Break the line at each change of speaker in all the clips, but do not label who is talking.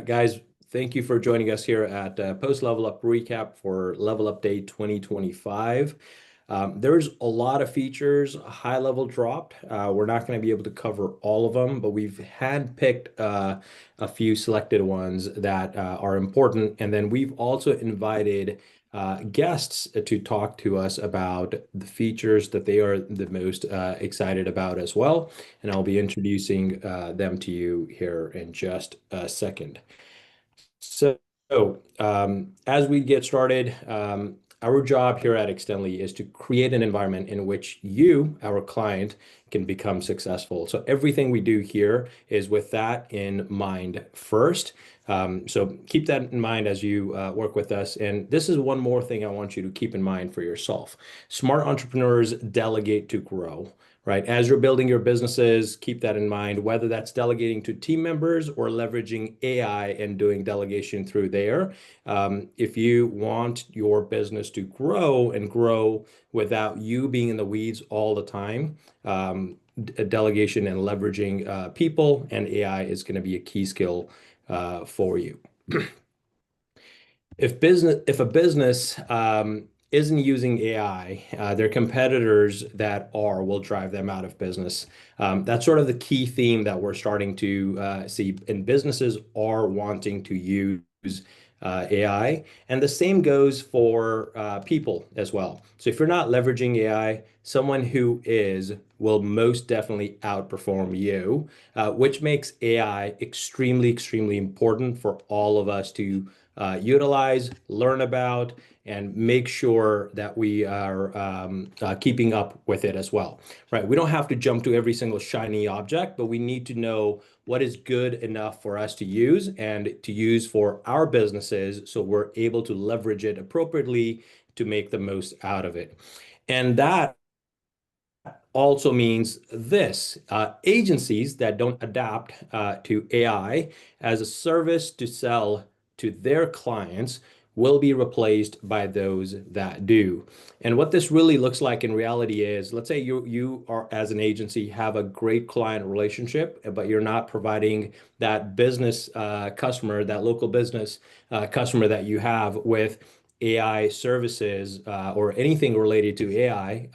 Guys, thank you for joining us here at Post Level Up Recap for Level Up Day 2025. There's a lot of features high level dropped. We're not going to be able to cover all of them, but we've handpicked a few selected ones that are important. And then we've also invited guests to talk to us about the features that they are the most excited about as well. And I'll be introducing them to you here in just a second. So, as we get started, our job here at Extendly is to create an environment in which you, our client, can become successful. So everything we do here is with that in mind first. So keep that in mind as you work with us. And this is one more thing I want you to keep in mind for yourself. Smart entrepreneurs delegate to grow. Right. As you're building your businesses, keep that in mind, whether that's delegating to team members or leveraging AI and doing delegation through there. If you want your business to grow and grow without you being in the weeds all the time, delegation and leveraging people and AI is going to be a key skill for you. If a business isn't using AI, their competitors that are will drive them out of business. That's sort of the key theme that we're starting to see, and businesses are wanting to use AI, and the same goes for people as well. So if you're not leveraging AI, someone who is will most definitely outperform you, which makes AI extremely, extremely important for all of us to utilize, learn about, and make sure that we are keeping up with it as well, right? We don't have to jump to every single shiny object, but we need to know what is good enough for us to use and to use for our businesses so we're able to leverage it appropriately to make the most out of it. And that also means this agencies that don't adapt to AI as a service to sell to their clients will be replaced by those that do. And what this really looks like in reality is, let's say you are as an agency have a great client relationship, but you're not providing that business customer, that local business customer that you have with AI services or anything related to AI,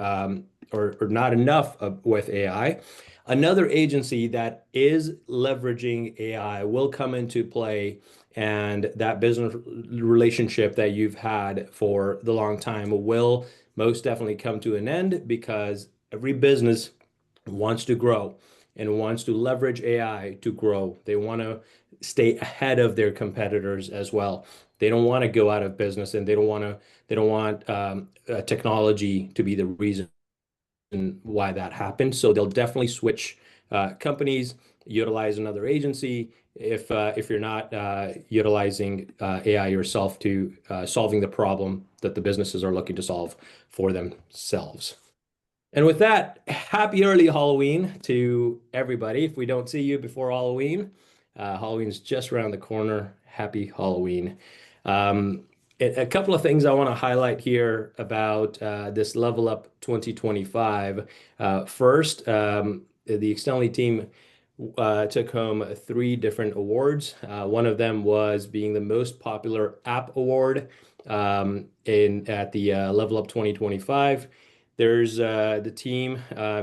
or not enough with AI. Another agency that is leveraging AI will come into play, and that business relationship that you've had for the long time will most definitely come to an end because every business wants to grow and wants to leverage AI to grow. They want to stay ahead of their competitors as well. They don't want to go out of business, and they don't want technology to be the reason why that happened. So they'll definitely switch companies, utilize another agency if you're not utilizing AI yourself to solving the problem that the businesses are looking to solve for themselves. And with that, happy early Halloween to everybody. If we don't see you before Halloween, Halloween's just around the corner. Happy Halloween. A couple of things I want to highlight here about this Level Up 2025. First, the Extendly team took home 3 different awards. One of them was being the most popular app award at the Level Up 2025. There's the team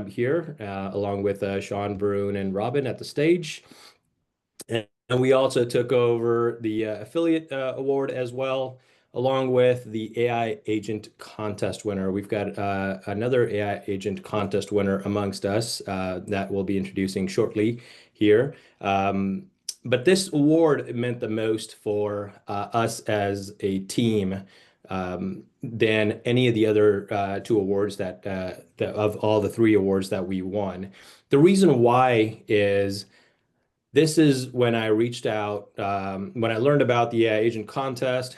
here, along with Sean, Varun, and Robin at the stage. And we also took over the affiliate award as well, along with the AI agent contest winner. We've got another AI agent contest winner amongst us that we'll be introducing shortly here. But this award meant the most for us as a team than any of the other 2 awards that of all the 3 awards that we won. The reason why is this is when I reached out, when I learned about the agent contest,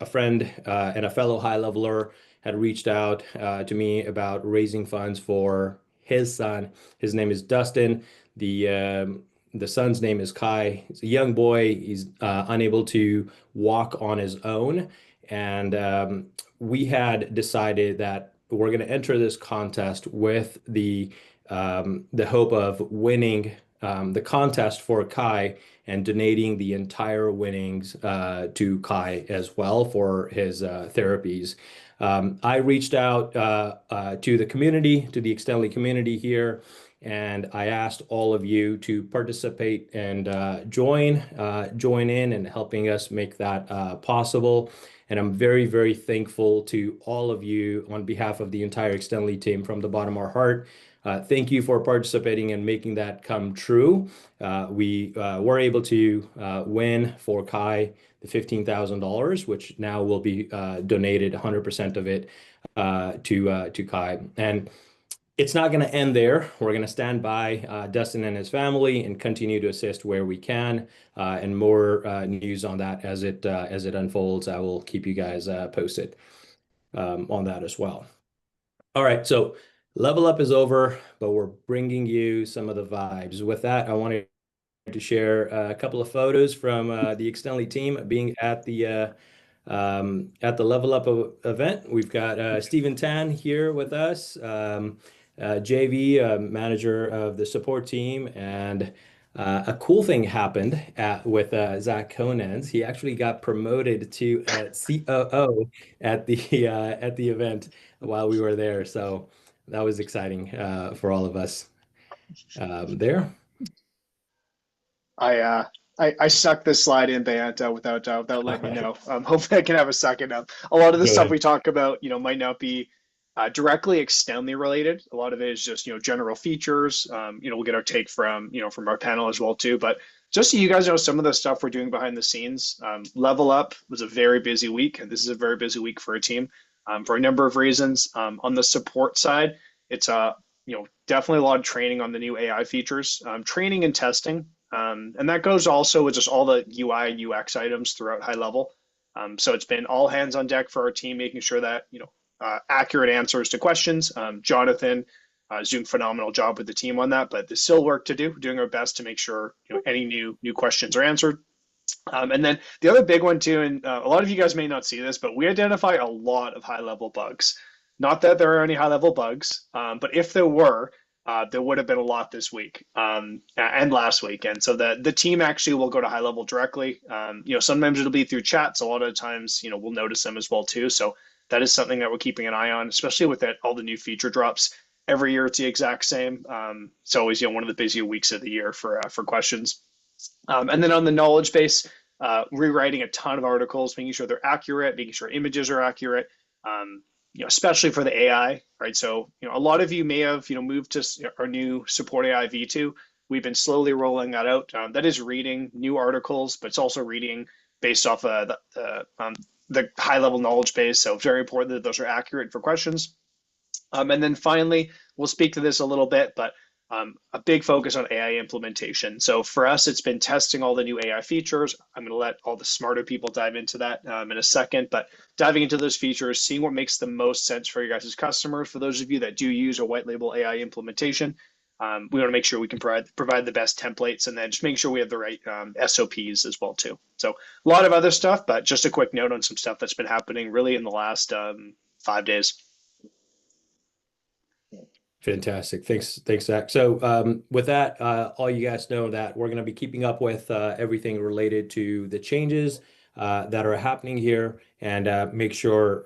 a friend and a fellow high leveler had reached out to me about raising funds for his son. His name is Dustin. The son's name is Kai. He's a young boy. He's unable to walk on his own. And we had decided that we're going to enter this contest with the hope of winning the contest for Kai and donating the entire winnings to Kai as well for his therapies. I reached out to the community, to the Extendly community here, and I asked all of you to participate and join in and helping us make that possible. And I'm very, very thankful to all of you on behalf of the entire Extendly team from the bottom of our heart. Thank you for participating and making that come true. We were able to win for Kai the $15,000, which now will be donated 100% of it to Kai. And it's not going to end there. We're going to stand by Dustin and his family and continue to assist where we can. And more news on that as it unfolds. I will keep you guys posted on that as well. All right, so Level Up is over, but we're bringing you some of the vibes. With that, I wanted to share a couple of photos from the Extendly team being at the LevelUp event. We've got Stephen Tan here with us, JV, manager of the support team, and a cool thing happened with Zach Conans. He actually got promoted to COO at the event while we were there, so that was exciting for all of us there.
I sucked this slide in, Bayanta, without
All
letting you
right,
know. Hopefully, I can have a second. A lot of the
go
stuff we
ahead.
talk about, might not be directly externally related. A lot of it is just, general features. We'll get our take from our panel as well too. But just so you guys know, some of the stuff we're doing behind the scenes. Level Up was a very busy week, and this is a very busy week for a team for a number of reasons. On the support side, it's definitely a lot of training on the new AI features, training and testing. And that goes also with just all the UI and UX items throughout HighLevel. So it's been all hands on deck for our team, making sure that, accurate answers to questions. Jonathan is doing a phenomenal job with the team on that, but there's still work to do. We're doing our best to make sure, any new questions are answered. And then the other big one too, and a lot of you guys may not see this, but we identify a lot of high level bugs. Not that there are any high level bugs, but if there would have been a lot this week and last week. And so the team actually will go to HighLevel directly. Sometimes it'll be through chats. A lot of times, we'll notice them as well too. So that is something that we're keeping an eye on, especially with all the new feature drops. Every year it's the exact same. It's always one of the busier weeks of the year for questions. And then on the knowledge base, rewriting a ton of articles, making sure they're accurate, making sure images are accurate. Especially for the AI, right? So, a lot of you may have, moved to our new support AI V2. We've been slowly rolling that out. That is reading new articles, but it's also reading based off the high level knowledge base. So very important that those are accurate for questions. And then finally, we'll speak to this a little bit, but a big focus on AI implementation. So for us, it's been testing all the new AI features. I'm going to let all the smarter people dive into that in a second, but diving into those features, seeing what makes the most sense for you guys as customers. For those of you that do use a white label AI implementation, we want to make sure we can provide the best templates, and then just make sure we have the right SOPs as well too. So a lot of other stuff, but just a quick note on some stuff that's been happening really in the last 5 days.
Fantastic. Thanks, Zach. So with that, all you guys know that we're going to be keeping up with everything related to the changes that are happening here, and make sure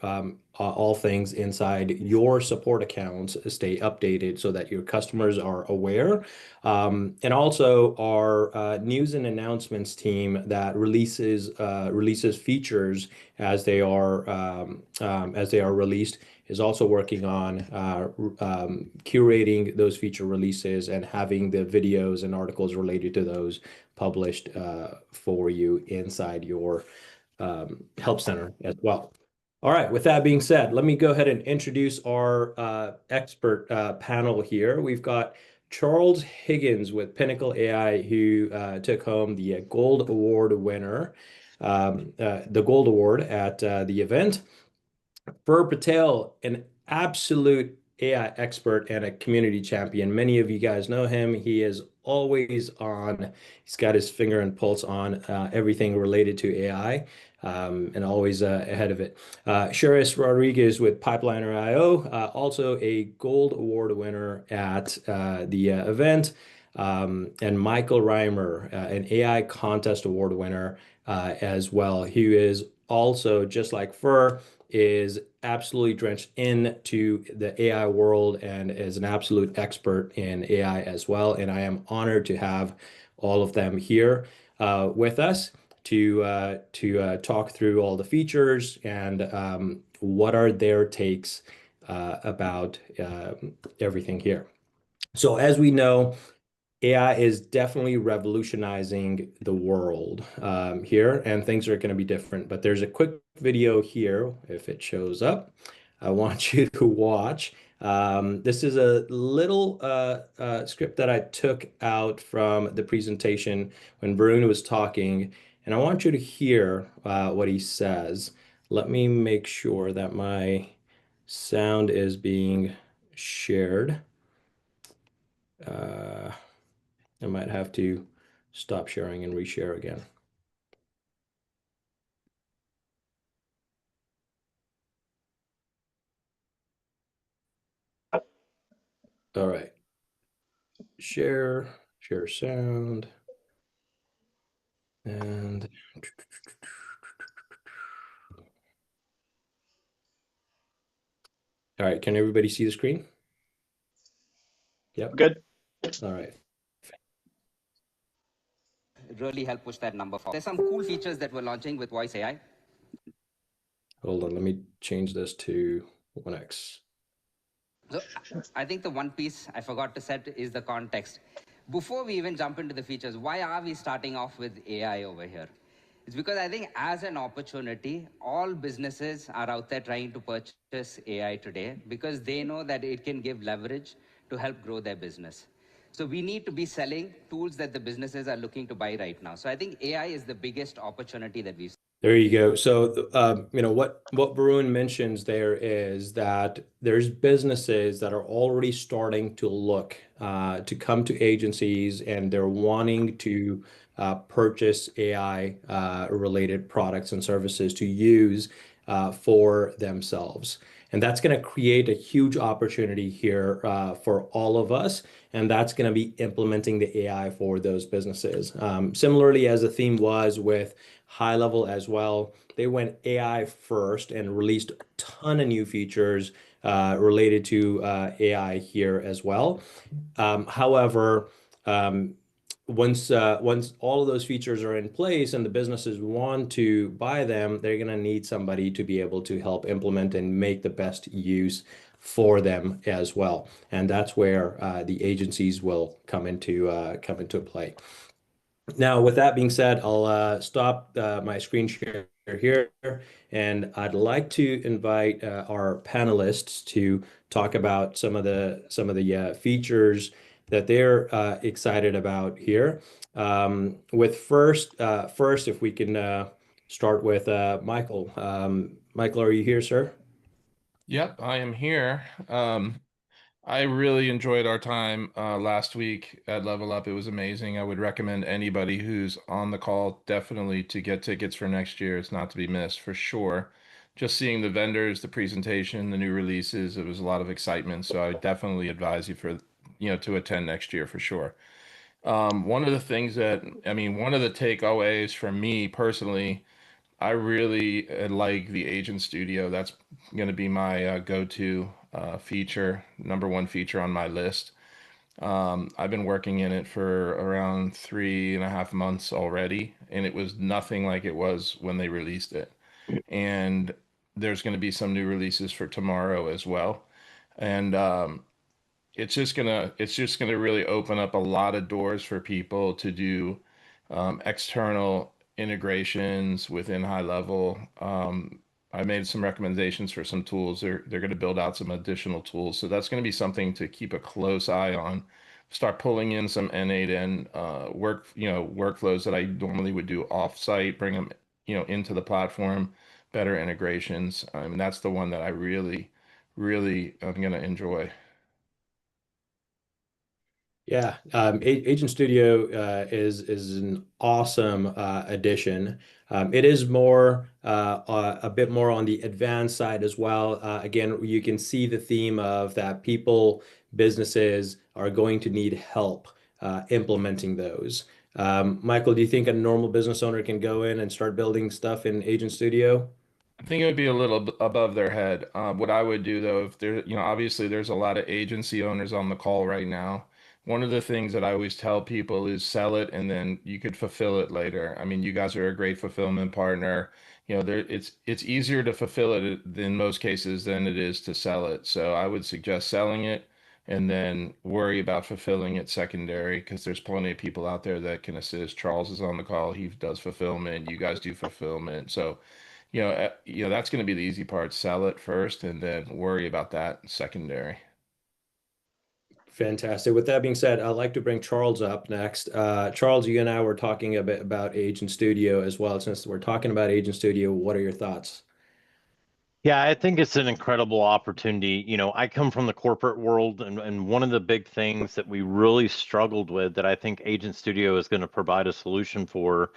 all things inside your support accounts stay updated so that your customers are aware. And also our news and announcements team that releases features as they are released is also working on curating those feature releases and having the videos and articles related to those published for you inside your help center as well. All right, with that being said, let me go ahead and introduce our expert panel here. We've got Charles Higgins with Pinnacle AI, who took home the Gold Award winner, the Gold Award at the event. Fur Patel, an absolute AI expert and a community champion. Many of you guys know him. He is always on. He's got his finger and pulse on everything related to AI, and always ahead of it. Sheris Rodriguez with Pipeliner.io, also a Gold Award winner at the event. and Michael Reimer, an AI contest award winner as well, who is also just like Fur, is absolutely drenched into the AI world and is an absolute expert in AI as well. And I am honored to have all of them here with us to talk through all the features and what are their takes about everything here. So as we know, AI is definitely revolutionizing the world here, and things are going to be different. But there's a quick video here, if it shows up, I want you to watch. This is a little script that I took out from the presentation when Varun was talking, and I want you to hear what he says. Let me make sure that my sound is being shared. Uh, I might have to stop sharing and reshare again. All right. Share sound. And all right, can everybody see the screen? Yep.
Good.
All right.
Really help push that number forward. There's some cool features that we're launching with voice AI.
Hold on, let me change this to 1x.
So I think the one piece I forgot to set is the context. Before we even jump into the features, why are we starting off with AI over here? It's because I think as an opportunity, all businesses are out there trying to purchase AI today because they know that it can give leverage to help grow their business. So we need to be selling tools that the businesses are looking to buy right now. So I think AI is the biggest opportunity that we've.
There you go. So, what Varun mentions there is that there's businesses that are already starting to look to come to agencies, and they're wanting to purchase AI related products and services to use for themselves. And that's going to create a huge opportunity here for all of us. And that's going to be implementing the AI for those businesses. Similarly, as the theme was with HighLevel as well, they went AI first and released a ton of new features related to AI here as well. However, once all of those features are in place and the businesses want to buy them, they're going to need somebody to be able to help implement and make the best use for them as well. And that's where the agencies will come into play. Now, with that being said, I'll stop my screen share here, and I'd like to invite our panelists to talk about some of the features that they're excited about here. With first, if we can start with Michael. Michael, are you here, sir?
Yep, I am here. I really enjoyed our time last week at LevelUp. It was amazing. I would recommend anybody who's on the call definitely to get tickets for next year. It's not to be missed for sure. Just seeing the vendors, the presentation, the new releases, it was a lot of excitement. So I definitely advise you to attend next year for sure. One of the things one of the takeaways for me personally, I really like the Agent Studio. That's going to be my go-to feature, number one feature on my list. I've been working in it for around 3.5 months already, and it was nothing like it was when they released it. And there's going to be some new releases for tomorrow as well. And it's just gonna really open up a lot of doors for people to do external integrations within HighLevel. I made some recommendations for some tools. They're going to build out some additional tools, so that's going to be something to keep a close eye on. Start pulling in some N8N workflows that I normally would do off-site, bring them into the platform, better integrations. That's the one that I really, really am going to enjoy.
Yeah, Agent Studio is an awesome addition. It is more a bit more on the advanced side as well. Again, you can see the theme of that businesses are going to need help implementing those. Michael, do you think a normal business owner can go in and start building stuff in Agent Studio?
I think it would be a little above their head. What I would do though, if there, obviously there's a lot of agency owners on the call right now. One of the things that I always tell people is sell it and then you could fulfill it later. I mean, you guys are a great fulfillment partner. It's easier to fulfill it in most cases than it is to sell it. So I would suggest selling it and then worry about fulfilling it secondary because there's plenty of people out there that can assist. Charles is on the call. He does fulfillment. You guys do fulfillment. So that's going to be the easy part. Sell it first and then worry about that secondary.
Fantastic. With that being said, I'd like to bring Charles up next. Charles, you and I were talking a bit about Agent Studio as well. Since we're talking about Agent Studio, what are your thoughts?
Yeah, I think it's an incredible opportunity. I come from the corporate world, and one of the big things that we really struggled with that I think Agent Studio is going to provide a solution for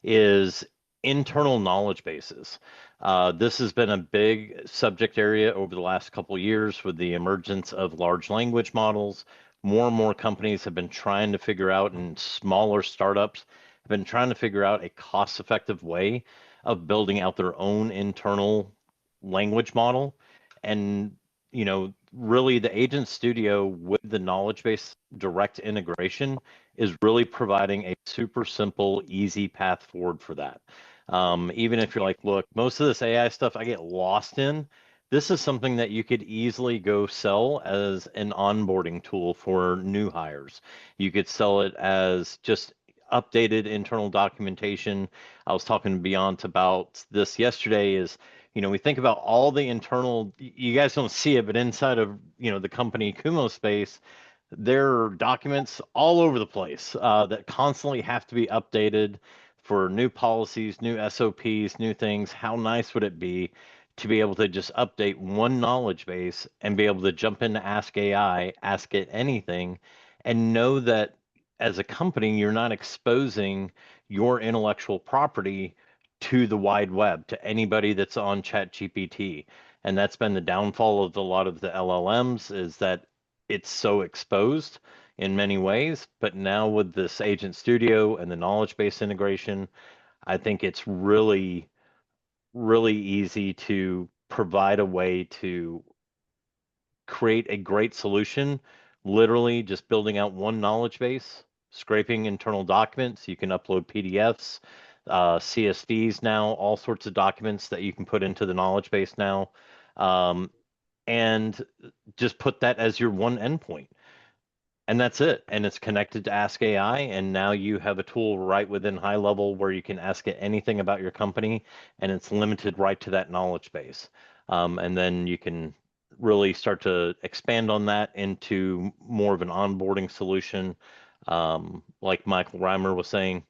is internal knowledge bases. This has been a big subject area over the last couple of years with the emergence of large language models. More and more companies have been trying to figure out, and smaller startups have been trying to figure out a cost-effective way of building out their own internal language model. And really the Agent Studio with the knowledge base direct integration is really providing a super simple, easy path forward for that. Even if you're like, look, most of this AI stuff I get lost in, this is something that you could easily go sell as an onboarding tool for new hires. You could sell it as just updated internal documentation. I was talking to Beyond about this yesterday is, we think about all the internal, you guys don't see it, but inside of, the company Kumo space, there are documents all over the place that constantly have to be updated for new policies, new SOPs, new things. How nice would it be to be able to just update one knowledge base and be able to jump into Ask AI, ask it anything, and know that as a company, you're not exposing your intellectual property to the wide web, to anybody that's on ChatGPT. And that's been the downfall of a lot of the LLMs is that it's so exposed in many ways. But now with this Agent Studio and the knowledge base integration, I think it's really, really easy to provide a way to create a great solution, literally just building out one knowledge base, scraping internal documents. You can upload PDFs, CSVs now, all sorts of documents that you can put into the knowledge base now, and just put that as your one endpoint. And that's it. And it's connected to Ask AI. And now you have a tool right within HighLevel where you can ask it anything about your company, and it's limited right to that knowledge base. And then you can really start to expand on that into more of an onboarding solution. Like Michael Reimer was saying,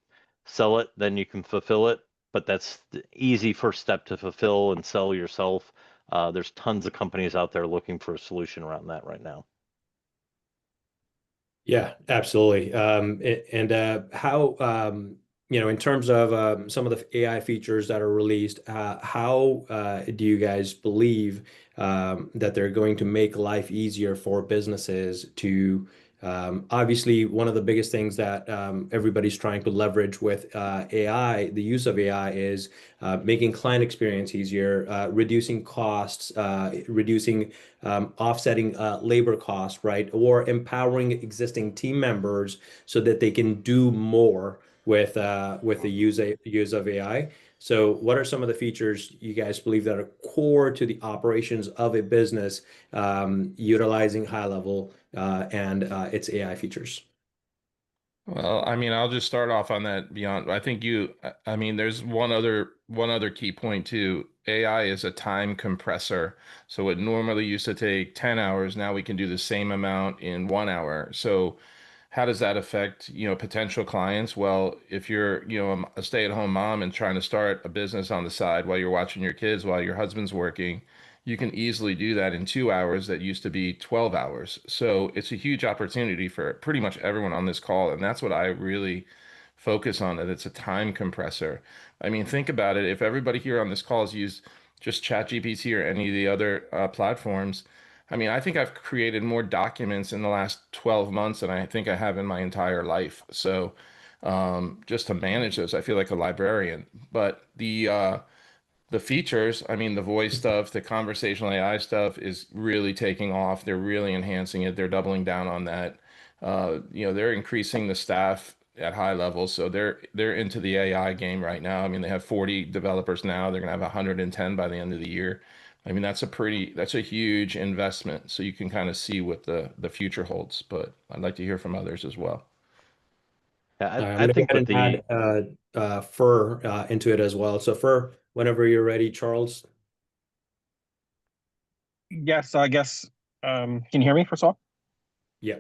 sell it, then you can fulfill it. But that's the easy first step to fulfill and sell yourself. There's tons of companies out there looking for a solution around that right now.
Yeah, absolutely. And how, in terms of some of the AI features that are released, how do you guys believe that they're going to make life easier for businesses to, obviously, one of the biggest things that everybody's trying to leverage with AI, the use of AI, is making client experience easier, reducing costs, reducing offsetting labor costs, right? Or empowering existing team members so that they can do more with the use of AI. So what are some of the features you guys believe that are core to the operations of a business utilizing HighLevel and its AI features?
Well, I mean, I'll just start off on that beyond. I mean, there's one other key point too. AI is a time compressor. So it normally used to take 10 hours. Now we can do the same amount in 1 hour. So how does that affect, potential clients? Well, if you're, a stay-at-home mom and trying to start a business on the side while you're watching your kids while your husband's working, you can easily do that in 2 hours that used to be 12 hours. So it's a huge opportunity for pretty much everyone on this call. And that's what I really focus on, that it's a time compressor. I mean, think about it. If everybody here on this call has used just ChatGPT or any of the other platforms, I mean, I think I've created more documents in the last 12 months than I think I have in my entire life. So just to manage those, I feel like a librarian. But the features, I mean, the voice stuff, the conversational AI stuff is really taking off. They're really enhancing it. They're doubling down on that. They're increasing the staff at high level, so they're into the AI game right now. I mean, they have 40 developers now. They're gonna have 110 by the end of the year. I mean, that's a huge investment. So you can kind of see what the future holds. But I'd like to hear from others as well.
Yeah,
I'm
I
going to go
think
ahead
with
and
the
add Fur into it as well. So Fur, whenever you're ready, Charles.
Yes, so I guess can you hear me first of all?
Yeah.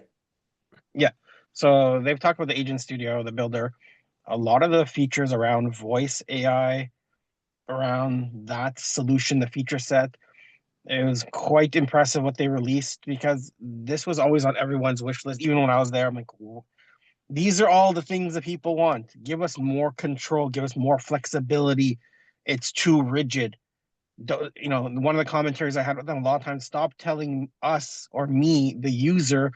Yeah. So they've talked about the agent studio, the builder, a lot of the features around voice AI, around that solution, the feature set. It was quite impressive what they released because this was always on everyone's wish list. Even when I was there, I'm like, these are all the things that people want. Give us more control, give us more flexibility. It's too rigid. One of the commentaries I had with them a lot of times, stop telling us or me, the user,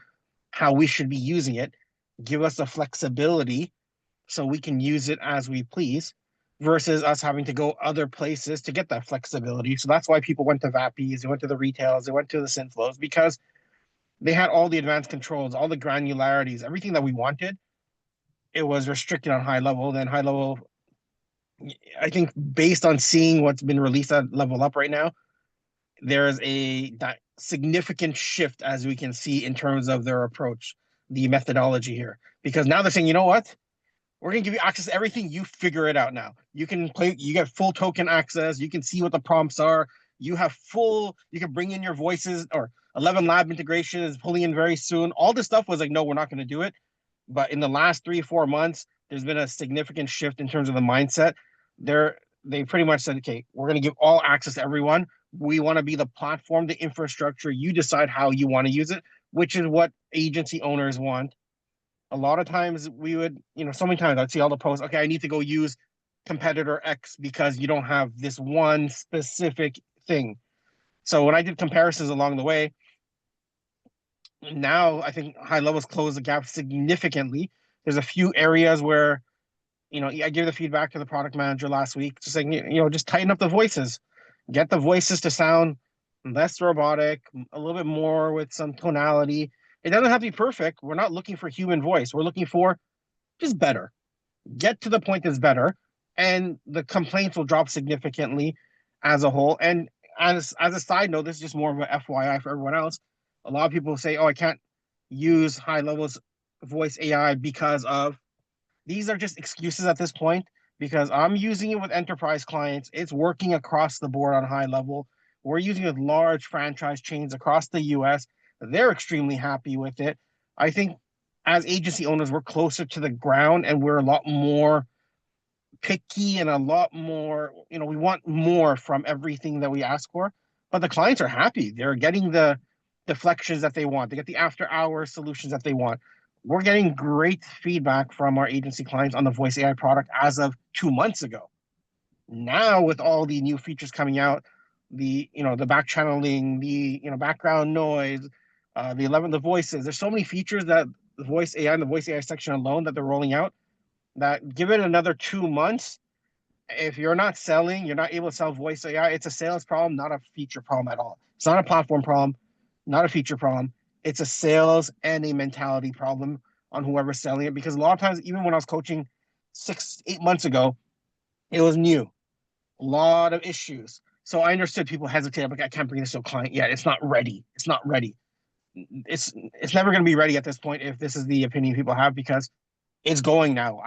how we should be using it. Give us the flexibility so we can use it as we please versus us having to go other places to get that flexibility. So that's why people went to VAPs, they went to the retails, they went to the SynthFlows because they had all the advanced controls, all the granularities, everything that we wanted. It was restricted on high level. Then high level, I think based on seeing what's been released at Level Up right now, there's a significant shift as we can see in terms of their approach, the methodology here. Because now they're saying, you know what? We're gonna give you access to everything. You figure it out now. You can play. You get full token access. You can see what the prompts are. You have full. You can bring in your voices. Or 11 Lab integration is pulling in very soon. All this stuff was like, no, we're not going to do it. But in the last 3-4 months, there's been a significant shift in terms of the mindset. They pretty much said, okay, we're going to give all access to everyone. We want to be the platform, the infrastructure. You decide how you want to use it, which is what agency owners want. A lot of times we would, so many times I'd see all the posts, okay, I need to go use competitor X because you don't have this one specific thing. So when I did comparisons along the way, now I think high levels close the gap significantly. There's a few areas where, I gave the feedback to the product manager last week, just saying, just tighten up the voices, get the voices to sound less robotic, a little bit more with some tonality. It doesn't have to be perfect. We're not looking for human voice. We're looking for just better. Get to the point that's better, and the complaints will drop significantly as a whole. And as a side note, this is just more of a FYI for everyone else. A lot of people say, "Oh, I can't use high levels voice AI because of." These are just excuses at this point because I'm using it with enterprise clients. It's working across the board on high level. We're using it with large franchise chains across the US. They're extremely happy with it. I think as agency owners, we're closer to the ground and we're a lot more picky and a lot more, we want more from everything that we ask for. But the clients are happy. They're getting the deflections that they want. They get the after hours solutions that they want. We're getting great feedback from our agency clients on the voice AI product as of 2 months ago. Now with all the new features coming out, the back channeling, the background noise, the voices. There's so many features that the voice AI and the voice AI section alone that they're rolling out that give it another 2 months. If you're not selling, you're not able to sell voice AI, it's a sales problem, not a feature problem at all. It's not a platform problem, not a feature problem. It's a sales and a mentality problem on whoever's selling it. Because a lot of times, even when I was coaching 6-8 months ago, it was new, a lot of issues. So I understood people hesitate. I'm like, I can't bring this to a client yet. It's not ready. It's not ready. It's never going to be ready at this point if this is the opinion people have because it's going now.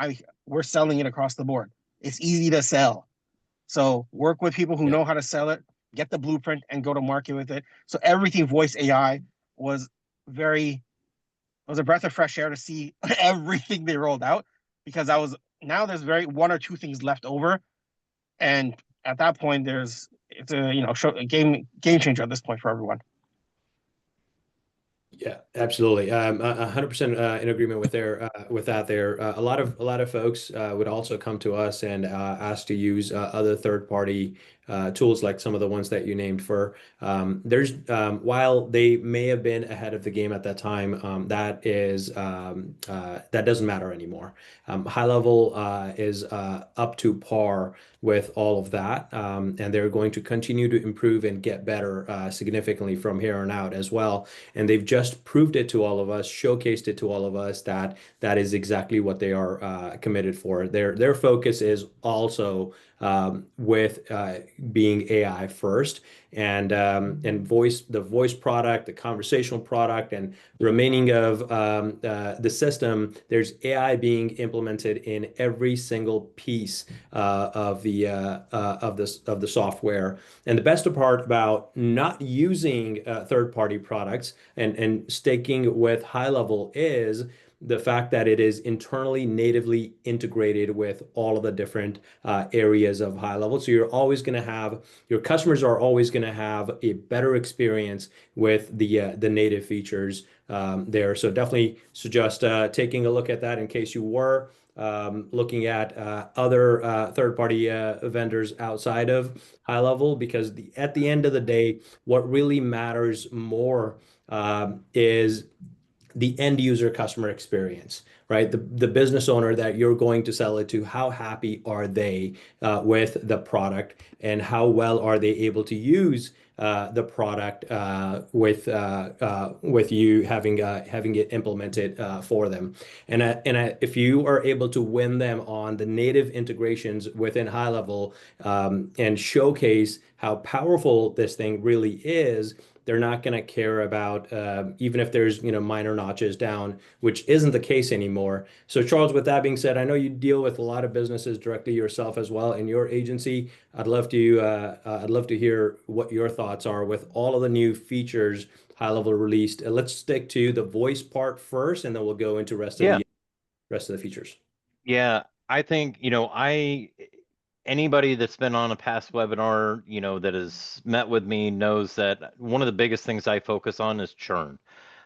We're selling it across the board. It's easy to sell. So work with people who
Yeah.
know how to sell it, get the blueprint and go to market with it. So everything voice AI was a breath of fresh air to see everything they rolled out because now there's one or two things left over. And at that point it's a game changer at this point for everyone.
Yeah, absolutely. 100% in agreement with with that there. A lot of folks would also come to us and ask to use other third-party tools like some of the ones that you named for. There's while they may have been ahead of the game at that time, that doesn't matter anymore. High level is up to par with all of that, and they're going to continue to improve and get better significantly from here on out as well. And they've just proved it to all of us, showcased it to all of us that that is exactly what they are committed for. Their focus is also with being AI first, and the voice product, the conversational product, and remaining of the system. There's AI being implemented in every single piece of the software. And the best part about not using third-party products and sticking with high level is the fact that it is internally natively integrated with all of the different areas of high level. So you're always going to have your customers are always going to have a better experience with the native features there. So definitely suggest taking a look at that in case you were looking at other third-party vendors outside of high level, because at the end of the day, what really matters more is the end user customer experience, right? The business owner that you're going to sell it to, how happy are they with the product, and how well are they able to use the product with you having it implemented for them. If you are able to win them on the native integrations within high level and showcase how powerful this thing really is, they're not going to care about even if there's minor notches down, which isn't the case anymore. So Charles, with that being said, I know you deal with a lot of businesses directly yourself as well in your agency. I'd love to hear what your thoughts are with all of the new features high level released. Let's stick to the voice part first, and then we'll go into
Yeah.
rest of the features.
Yeah, I think, anybody that's been on a past webinar, that has met with me knows that one of the biggest things I focus on is churn.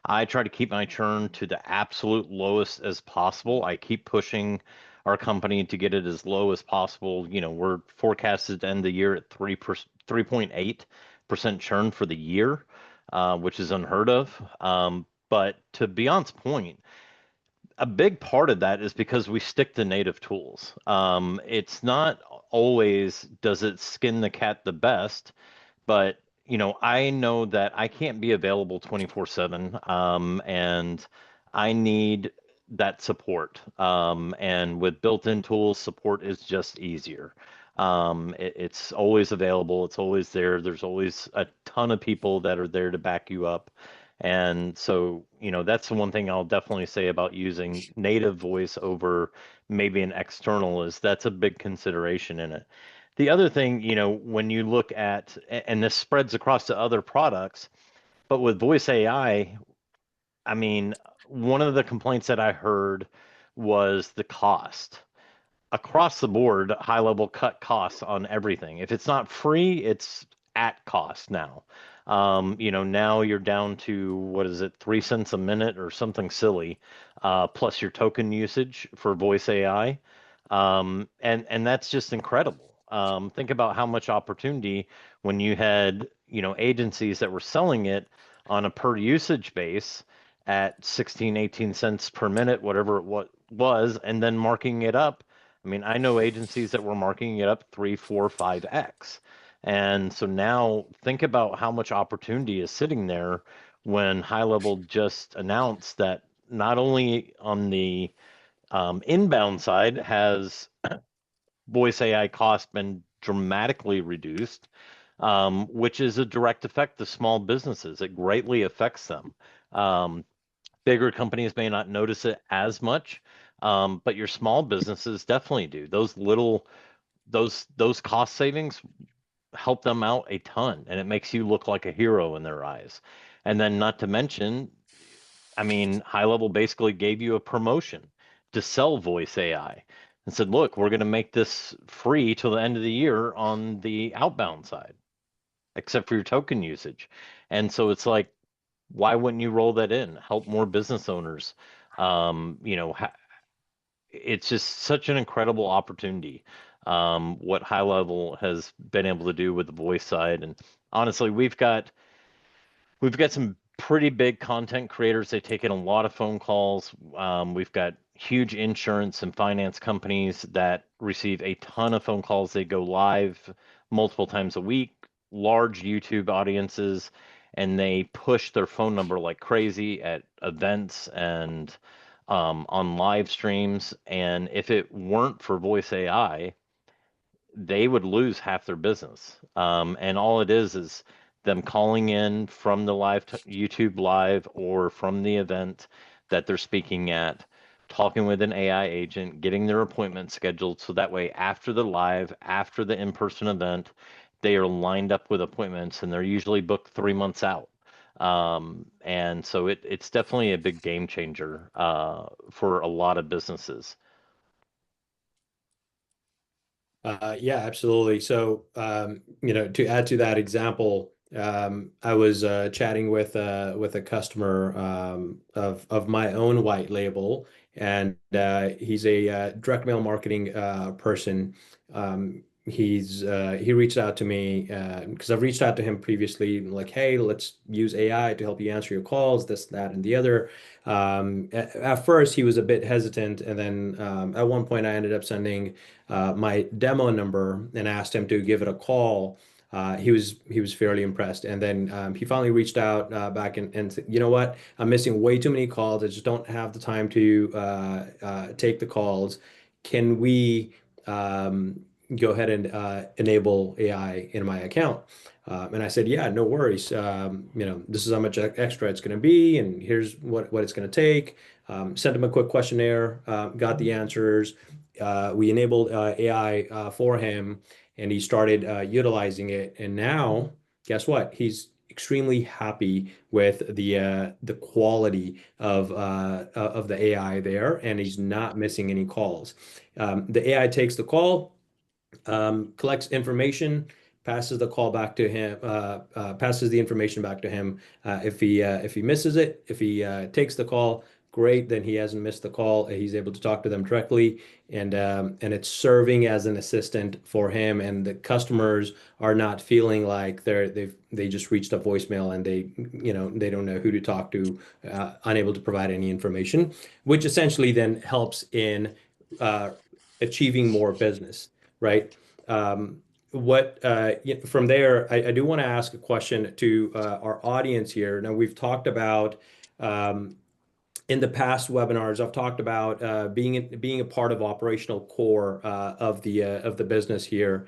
I try to keep my churn to the absolute lowest as possible. I keep pushing our company to get it as low as possible. We're forecasted to end the year at 3.8% churn for the year, which is unheard of. But to Beyond's point, a big part of that is because we stick to native tools. It's not always does it skin the cat the best, but I know that I can't be available 24/7, and I need that support. And with built-in tools, support is just easier. It's always available. It's always there. There's always a ton of people that are there to back you up. And so, that's the one thing I'll definitely say about using native voice over maybe an external is that's a big consideration in it. The other thing, when you look at, and this spreads across to other products, but with voice AI, I mean, one of the complaints that I heard was the cost. Across the board, high level cut costs on everything. If it's not free, it's at cost now. Now you're down to, what is it, 3 cents a minute or something silly, plus your token usage for voice AI. And that's just incredible. Think about how much opportunity when you had, agencies that were selling it on a per usage base at 16, 18 cents per minute, whatever it was, and then marking it up. I mean, I know agencies that were marking it up 3, 4, 5x. And so now think about how much opportunity is sitting there when High Level just announced that not only on the inbound side has voice AI cost been dramatically reduced, which is a direct effect to small businesses. It greatly affects them. Bigger companies may not notice it as much, but your small businesses definitely do. Those cost savings help them out a ton, and it makes you look like a hero in their eyes. And then, not to mention, I mean, High Level basically gave you a promotion to sell voice AI and said, look, we're going to make this free till the end of the year on the outbound side, except for your token usage. And so it's like, why wouldn't you roll that in? Help more business owners. You know, it's just such an incredible opportunity. What HighLevel has been able to do with the voice side, and honestly, we've got some pretty big content creators. They take in a lot of phone calls. We've got huge insurance and finance companies that receive a ton of phone calls. They go live multiple times a week, large YouTube audiences, and they push their phone number like crazy at events and on live streams. And if it weren't for voice AI, they would lose half their business. And all it is them calling in from the live YouTube live or from the event that they're speaking at, talking with an AI agent, getting their appointment scheduled so that way after the live, after the in-person event, they are lined up with appointments and they're usually booked 3 months out. And so it's definitely a big game changer for a lot of businesses.
Yeah, absolutely. So, to add to that example, I was chatting with a customer of my own white label, and he's a direct mail marketing person. He reached out to me because I've reached out to him previously, like, hey, let's use AI to help you answer your calls, this, that, and the other. At first, he was a bit hesitant, and then at one point, I ended up sending my demo number and asked him to give it a call. He was fairly impressed, and then he finally reached out back and said, you know what? I'm missing way too many calls. I just don't have the time to take the calls. Can we go ahead and enable AI in my account? And I said, yeah, no worries. This is how much extra it's going to be, and here's what it's going to take. Sent him a quick questionnaire, got the answers. We enabled AI for him, and he started utilizing it. And now, guess what? He's extremely happy with the quality of the AI there, and he's not missing any calls. The AI takes the call, collects information, passes the call back to him, passes the information back to him. If he misses it, if he takes the call, great. Then he hasn't missed the call. He's able to talk to them directly, and it's serving as an assistant for him. And the customers are not feeling like they just reached a voicemail and they don't know who to talk to, unable to provide any information, which essentially then helps in achieving more business, right? From there, I do want to ask a question to our audience here. Now, we've talked about in the past webinars, I've talked about being a part of operational core of the business here.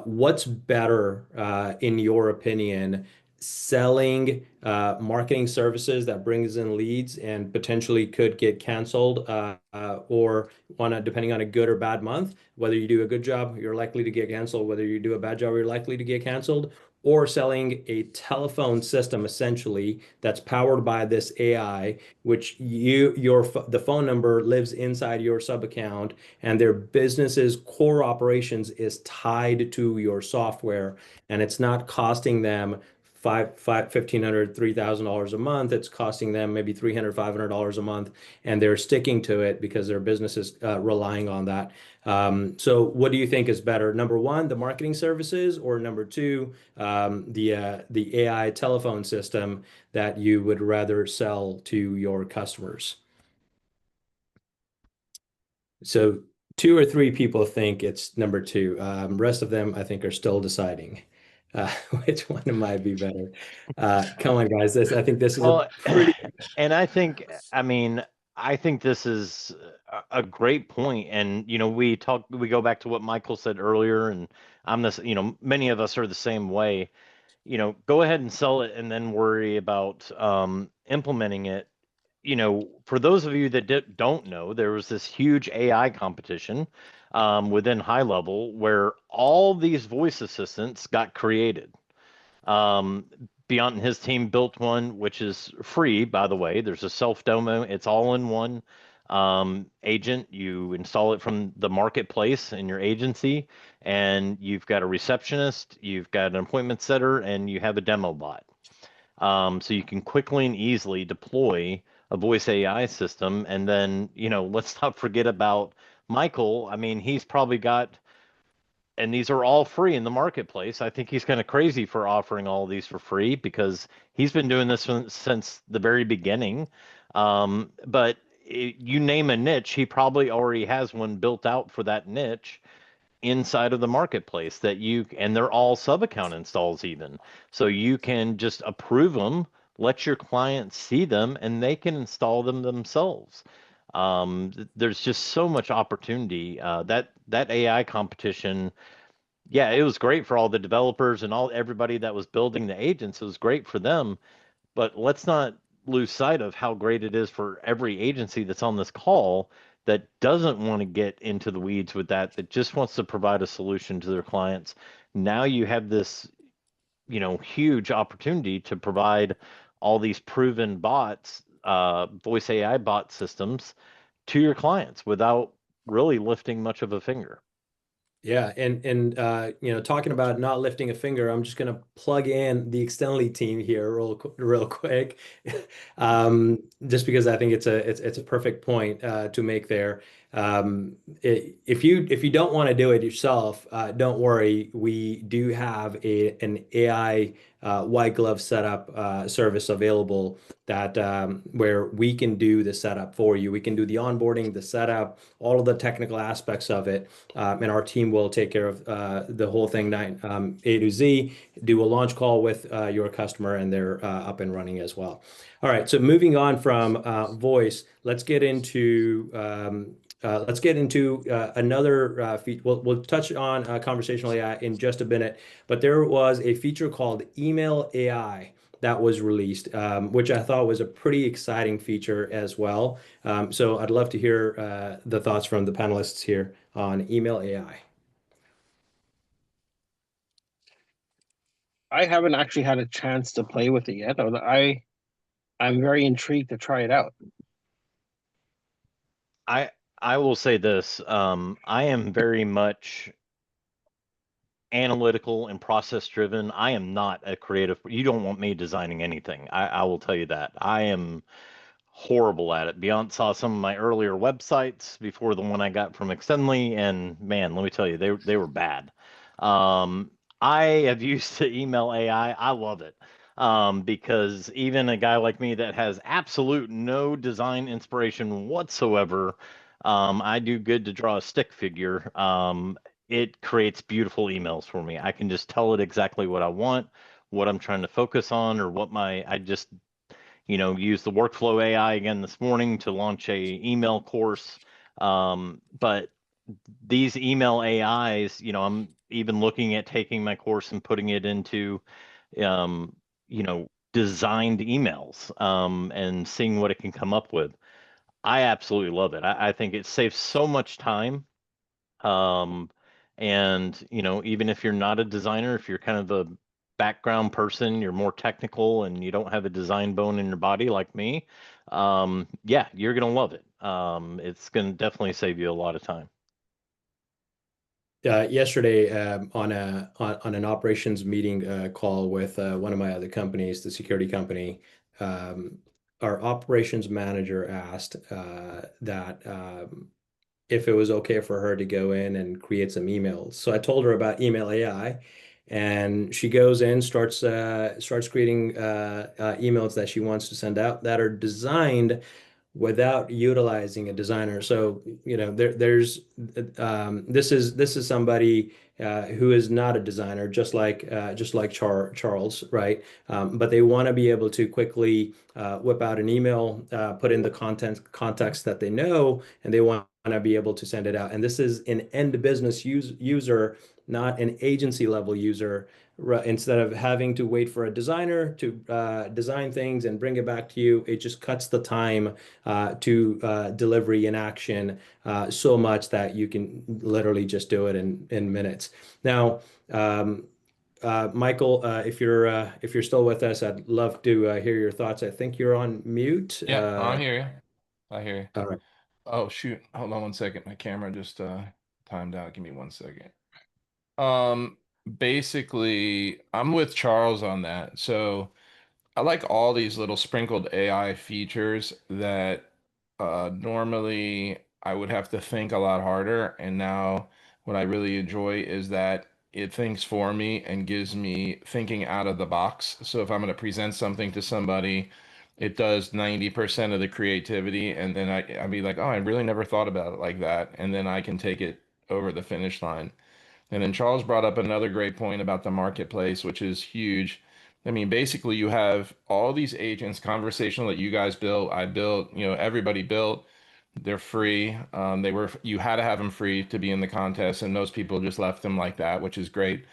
What's better, in your opinion, selling marketing services that brings in leads and potentially could get canceled, or depending on a good or bad month, whether you do a good job, you're likely to get canceled, whether you do a bad job, you're likely to get canceled, or selling a telephone system essentially that's powered by this AI, which the phone number lives inside your sub account, and their business's core operations is tied to your software, and it's not costing them $1,500, $3,000 a month. It's costing them maybe $300, $500 a month, and they're sticking to it because their business is relying on that. So what do you think is better? Number one, the marketing services, or number two, the AI telephone system that you would rather sell to your customers? So two or three people think it's number two. Rest of them, I think, are still deciding uh, which one might be better. Come on, guys. I think this is a
Well,
pretty.
and I think this is a great point. And, we go back to what Michael said earlier, and many of us are the same way. Go ahead and sell it and then worry about implementing it. For those of you that don't know, there was this huge AI competition within HighLevel where all these voice assistants got created. Beyond his team built one, which is free, by the way. There's a self demo. It's all in one agent. You install it from the marketplace in your agency, and you've got a receptionist, you've got an appointment setter, and you have a demo bot. So you can quickly and easily deploy a voice AI system. And then, let's not forget about Michael. I mean, he's probably got, and these are all free in the marketplace. I think he's kind of crazy for offering all these for free because he's been doing this since the very beginning. But you name a niche, he probably already has one built out for that niche inside of the marketplace and they're all sub account installs even. So you can just approve them, let your clients see them, and they can install them themselves. There's just so much opportunity. That AI competition, yeah, it was great for all the developers and everybody that was building the agents. It was great for them, but let's not lose sight of how great it is for every agency that's on this call that doesn't want to get into the weeds with that just wants to provide a solution to their clients. Now you have this, huge opportunity to provide all these proven bots, voice AI bot systems to your clients without really lifting much of a finger.
Yeah, and talking about not lifting a finger, I'm just gonna plug in the Extendly team here real quick, just because I think it's a perfect point to make there. If you don't want to do it yourself, don't worry. We do have an AI white glove setup service available that where we can do the setup for you. We can do the onboarding, the setup, all of the technical aspects of it, and our team will take care of the whole thing, A to Z. Do a launch call with your customer, and they're up and running as well. All right, so moving on from voice, let's get into another feature. We'll touch on conversational AI in just a minute, but there was a feature called Email AI that was released, which I thought was a pretty exciting feature as well. So I'd love to hear the thoughts from the panelists here on Email AI.
I haven't actually had a chance to play with it yet. I'm very intrigued to try it out.
I will say this. I am very much analytical and process driven. I am not a creative. You don't want me designing anything. I will tell you that. I am horrible at it. Beyond saw some of my earlier websites before the one I got from Extendly, and man, let me tell you, they were bad. I have used the email AI. I love it. Because even a guy like me that has absolute no design inspiration whatsoever, I do good to draw a stick figure. It creates beautiful emails for me. I can just tell it exactly what I want, what I'm trying to focus on, or I just use the workflow AI again this morning to launch a email course. But these email AIs, I'm even looking at taking my course and putting it into, um, designed emails, and seeing what it can come up with. I absolutely love it. I think it saves so much time. Um, and even if you're not a designer, if you're kind of a background person, you're more technical and you don't have a design bone in your body like me, yeah, you're gonna love it. It's gonna definitely save you a lot of time.
Yesterday, on an operations meeting call with one of my other companies, the security company, our operations manager asked that if it was okay for her to go in and create some emails. So I told her about Email AI, and she goes in, starts creating emails that she wants to send out that are designed without utilizing a designer. So, there's this is somebody who is not a designer, just like Charles, right? But they want to be able to quickly whip out an email, put in the context that they know, and they want to be able to send it out. And this is an end business user, not an agency level user. Instead of having to wait for a designer to design things and bring it back to you, it just cuts the time to delivery in action so much that you can literally just do it in minutes. Now, Michael, if you're still with us, I'd love to hear your thoughts. I think you're on mute.
Yeah, I hear you. I hear you.
All right.
Oh shoot, hold on one second. My camera just timed out. Give me one second. Basically, I'm with Charles on that. So I like all these little sprinkled AI features that normally I would have to think a lot harder. And now what I really enjoy is that it thinks for me and gives me thinking out of the box. So if I'm going to present something to somebody, it does 90% of the creativity. And then I'd be like, oh, I really never thought about it like that. And then I can take it over the finish line. And then Charles brought up another great point about the marketplace, which is huge. I mean, basically, you have all these agents, conversational that you guys built, I built, everybody built. They're free. You had to have them free to be in the contest, and most people just left them like that, which is great.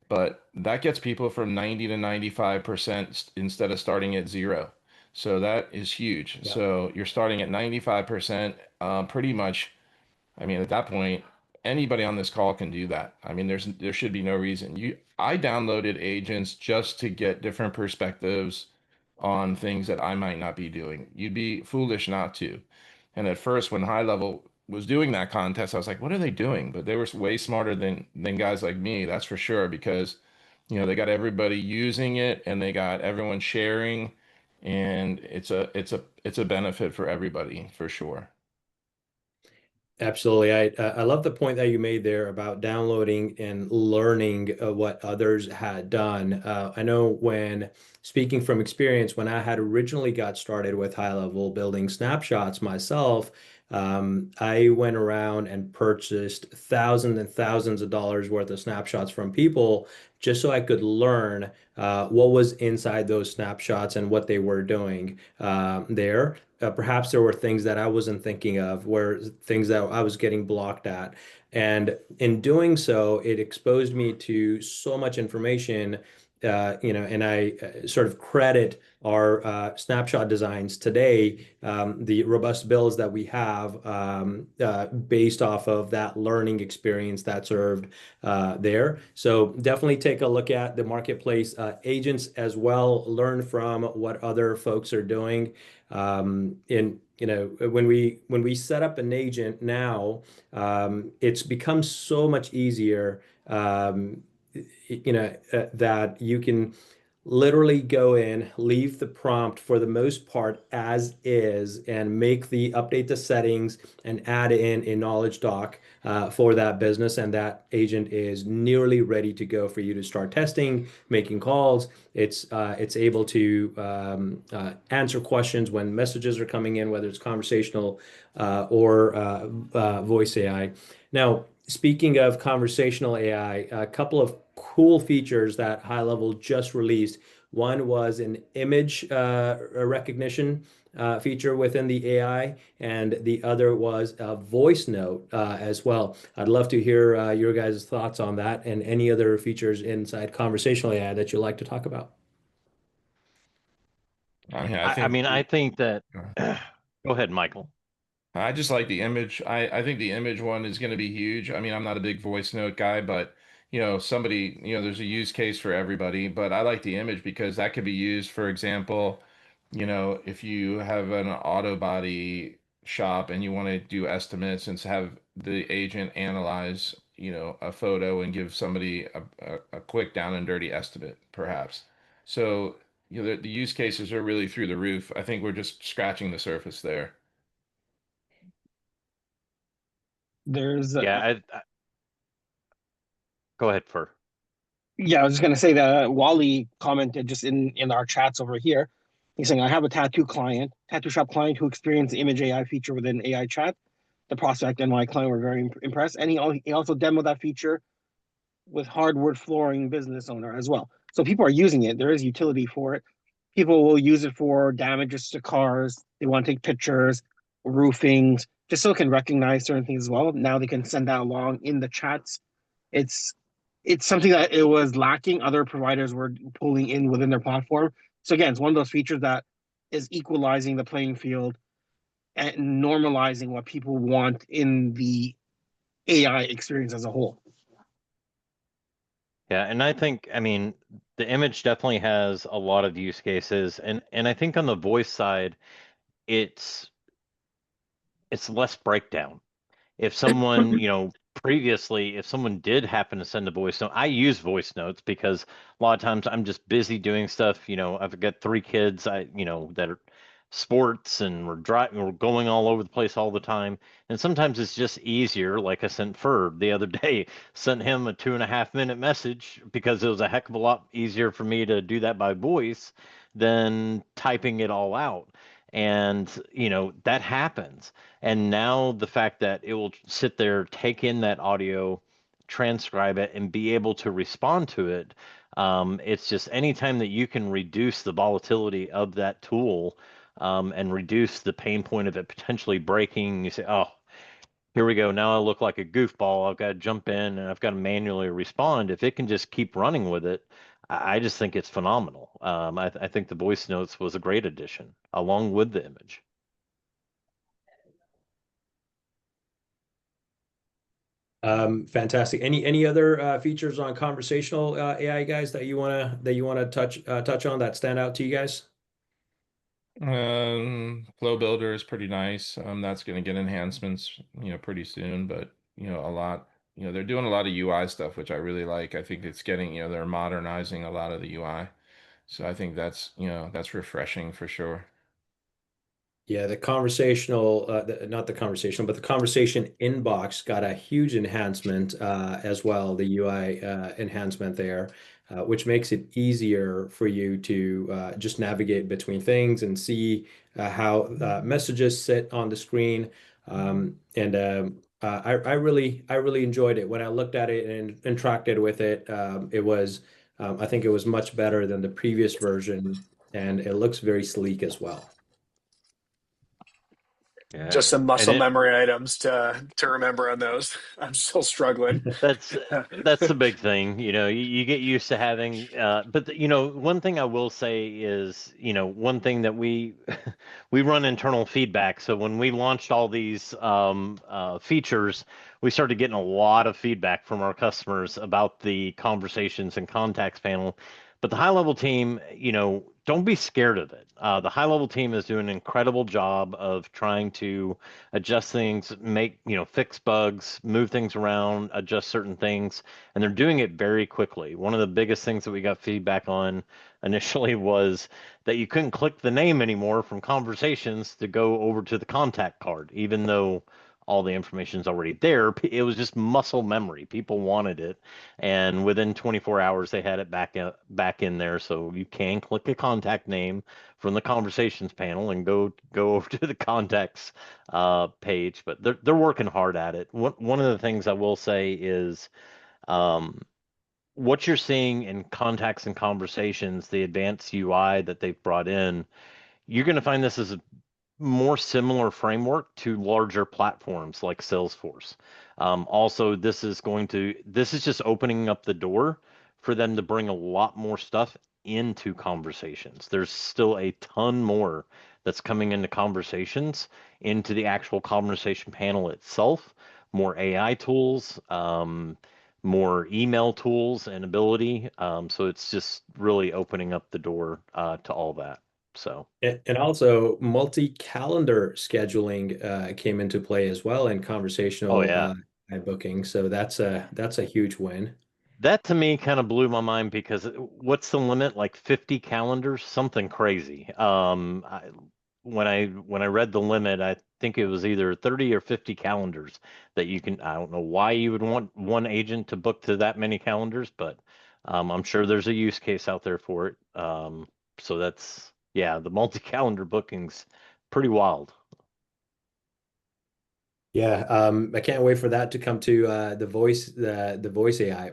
But that gets people from 90 to 95% instead of starting at zero. So that is huge.
Yeah.
So you're starting at 95%, pretty much. I mean, at that point, anybody on this call can do that. I mean, there should be no reason. I downloaded agents just to get different perspectives on things that I might not be doing. You'd be foolish not to. And at first, when High Level was doing that contest, I was like, what are they doing? But they were way smarter than guys like me, that's for sure, because they got everybody using it and they got everyone sharing, and it's a benefit for everybody for sure.
Absolutely. I love the point that you made there about downloading and learning what others had done. I know when speaking from experience, when I had originally got started with high level building snapshots myself, I went around and purchased thousands and thousands of dollars worth of snapshots from people just so I could learn what was inside those snapshots and what they were doing there. Perhaps there were things that I wasn't thinking of, where things that I was getting blocked at. And in doing so, it exposed me to so much information, and I sort of credit our snapshot designs today, the robust builds that we have based off of that learning experience that served there. So definitely take a look at the marketplace agents as well, learn from what other folks are doing. When we set up an agent now, it's become so much easier, that you can literally go in, leave the prompt for the most part as is, and update the settings and add in a knowledge doc for that business, and that agent is nearly ready to go for you to start testing, making calls. It's able to answer questions when messages are coming in, whether it's conversational or voice AI. Now, speaking of conversational AI, a couple of cool features that High Level just released. One was an image recognition feature within the AI, and the other was a voice note as well. I'd love to hear your guys' thoughts on that and any other features inside conversational AI that you'd like to talk about.
Yeah,
I mean, I think that. Go ahead, Michael.
I just like the image. I think the image one is going to be huge. I mean, I'm not a big voice note guy, but there's a use case for everybody. But I like the image because that could be used, for example, if you have an auto body shop and you want to do estimates and have the agent analyze, a photo and give somebody a quick down and dirty estimate, perhaps. So, the use cases are really through the roof. I think we're just scratching the surface there.
There's
Yeah, go ahead, Fur.
Yeah, I was just gonna say that Wally commented just in our chats over here. He's saying, I have a tattoo shop client who experienced the image AI feature within AI chat. The prospect and my client were very impressed. And he also demoed that feature with hardwood flooring business owner as well. So people are using it. There is utility for it. People will use it for damages to cars. They want to take pictures, roofings, just so it can recognize certain things as well. Now they can send that along in the chats. It's it's something that it was lacking. Other providers were pulling in within their platform. So again, it's one of those features that is equalizing the playing field and normalizing what people want in the AI experience as a whole.
Yeah, and I mean, the image definitely has a lot of use cases, and I think on the voice side, it's less breakdown. If someone, previously, if someone did happen to send a voice note, I use voice notes because a lot of times I'm just busy doing stuff. I've got 3 kids, that are sports, and we're going all over the place all the time. And sometimes it's just easier. Like I sent Ferb the other day, sent him a 2.5 minute message because it was a heck of a lot easier for me to do that by voice than typing it all out. And, that happens. And now the fact that it will sit there, take in that audio, transcribe it, and be able to respond to it. It's just anytime that you can reduce the volatility of that tool, and reduce the pain point of it potentially breaking, you say, oh, here we go. Now I look like a goofball. I've got to jump in and I've got to manually respond. If it can just keep running with it, I just think it's phenomenal. I think the voice notes was a great addition along with the image.
Fantastic. Any other features on conversational AI, guys, that you wanna touch on that stand out to you guys?
Flow Builder is pretty nice. That's going to get enhancements, pretty soon, but a lot, they're doing a lot of UI stuff, which I really like. I think it's getting, they're modernizing a lot of the UI. So I think that's refreshing for sure.
Yeah, the conversational, not the conversational, but the conversation inbox got a huge enhancement as well, the UI enhancement there, which makes it easier for you to just navigate between things and see how messages sit on the screen. And I really enjoyed it when I looked at it and interacted with it. I think it was much better than the previous version, and it looks very sleek as well.
Yeah.
Just some
And
muscle
it
memory items to remember on those. I'm still struggling.
That's that's the big thing. You get used to having, but one thing I will say is, one thing that we we run internal feedback. So when we launched all these features, we started getting a lot of feedback from our customers about the conversations and contacts panel. But the high level team, don't be scared of it. The high level team is doing an incredible job of trying to adjust things, fix bugs, move things around, adjust certain things, and they're doing it very quickly. One of the biggest things that we got feedback on initially was that you couldn't click the name anymore from conversations to go over to the contact card, even though all the information is already there. It was just muscle memory. People wanted it, and within 24 hours they had it back in there. So you can click a contact name from the conversations panel and go over to the contacts page. But they're working hard at it. One of the things I will say is, um, what you're seeing in contacts and conversations, the advanced UI that they've brought in, you're going to find this is a more similar framework to larger platforms like Salesforce. Also, this is just opening up the door for them to bring a lot more stuff into conversations. There's still a ton more that's coming into conversations, into the actual conversation panel itself, more AI tools, more email tools and ability. So it's just really opening up the door to all that. So.
And also multi-calendar scheduling came into play as well in
Oh
conversational
yeah.
booking. So that's a huge win.
That to me kind of blew my mind because what's the limit? Like 50 calendars, something crazy. When I read the limit, I think it was either 30 or 50 calendars that you can. I don't know why you would want one agent to book to that many calendars, but I'm sure there's a use case out there for it. So that's, yeah, the multi-calendar bookings, pretty wild.
Yeah, I can't wait for that to come to the voice AI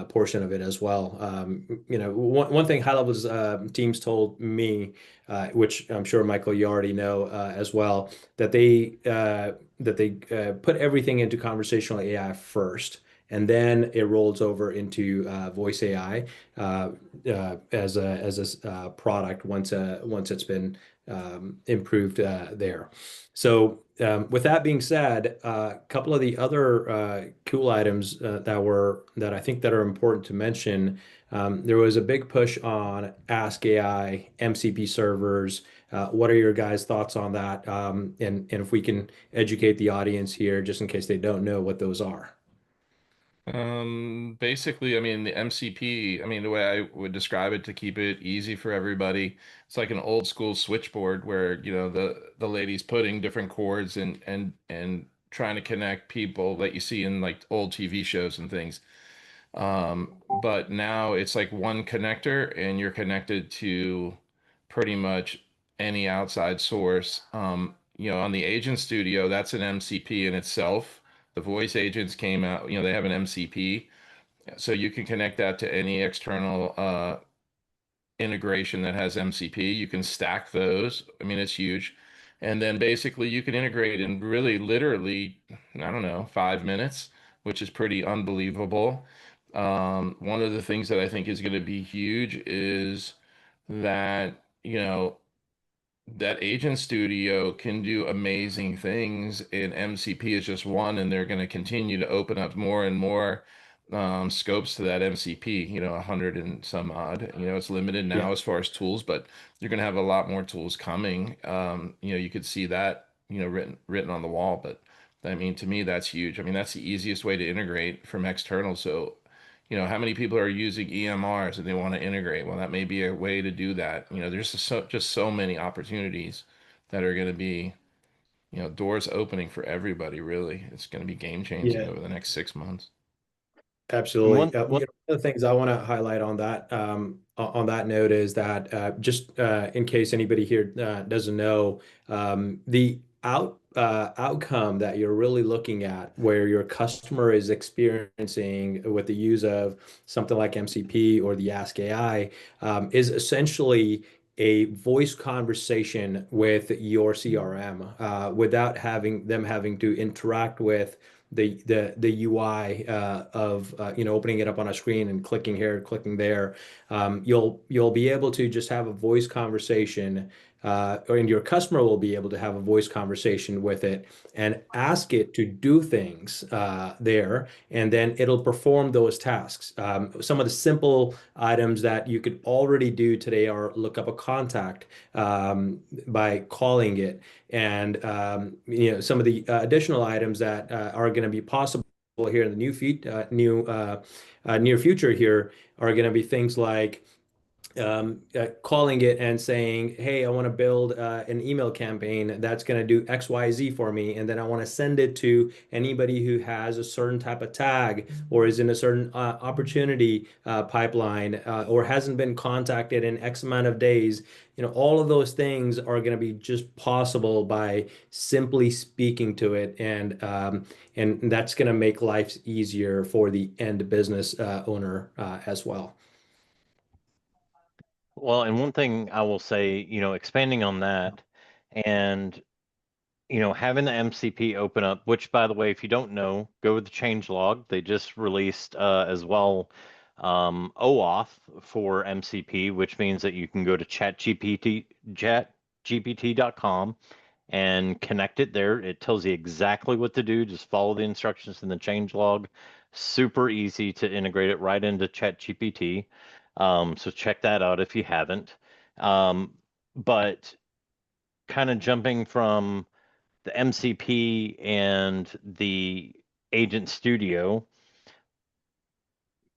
portion of it as well. One thing high levels teams told me, which I'm sure Michael you already know as well, that they put everything into conversational AI first, and then it rolls over into voice AI as a product once it's been improved there. So with that being said, a couple of the other cool items that I think that are important to mention. There was a big push on Ask AI, MCP servers. What are your guys' thoughts on that? And if we can educate the audience here, just in case they don't know what those are.
Basically, I mean, the MCP, I mean, the way I would describe it to keep it easy for everybody, it's like an old school switchboard where, you know, the lady's putting different chords and trying to connect people that you see in like old TV shows and things. But now it's like one connector and you're connected to pretty much any outside source. You know, on the Agent Studio, that's an MCP in itself. The voice agents came out, you know, they have an MCP. So you can connect that to any external integration that has MCP. You can stack those. I mean, it's huge. And then basically you can integrate in really literally, I don't know, 5 minutes, which is pretty unbelievable. One of the things that I think is going to be huge is that, you know, that Agent Studio can do amazing things, and MCP is just one, and they're going to continue to open up more and more scopes to that MCP, you know, 100 and some odd. You know, it's limited
Yeah.
now as far as tools, but you're going to have a lot more tools coming. You know, you could see that, you know, written on the wall, but I mean, to me, that's huge. I mean, that's the easiest way to integrate from external. So, you know, how many people are using EMRs and they want to integrate? Well, that may be a way to do that. You know, there's just so many opportunities that are going to be, you know, doors opening for everybody, really. It's going to be game changing
Yeah.
over the next 6 months.
And
Absolutely. You know, one of the things I want to highlight on that note is that just in case anybody here doesn't know, the outcome that you're really looking at, where your customer is experiencing with the use of something like MCP or the Ask AI, is essentially a voice conversation with your CRM without having to interact with the UI of you know, opening it up on a screen and clicking here, clicking there. You'll be able to just have a voice conversation, and your customer will be able to have a voice conversation with it and ask it to do things there, and then it'll perform those tasks. Some of the simple items that you could already do today are look up a contact by calling it. And you know, some of the additional items that are going to be possible here in the near future here are going to be things like calling it and saying, "Hey, I want to build an email campaign that's going to do XYZ for me, and then I want to send it to anybody who has a certain type of tag or is in a certain opportunity pipeline or hasn't been contacted in X amount of days." You know, all of those things are going to be just possible by simply speaking to it, and that's going to make life easier for the end business owner as well.
Well, and one thing I will say, you know, expanding on that, and you know, having the MCP open up, which by the way, if you don't know, go with the changelog. They just released as well OAuth for MCP, which means that you can go to chatgpt.com and connect it there. It tells you exactly what to do. Just follow the instructions in the changelog. Super easy to integrate it right into ChatGPT. So check that out if you haven't. But kind of jumping from the MCP and the Agent Studio,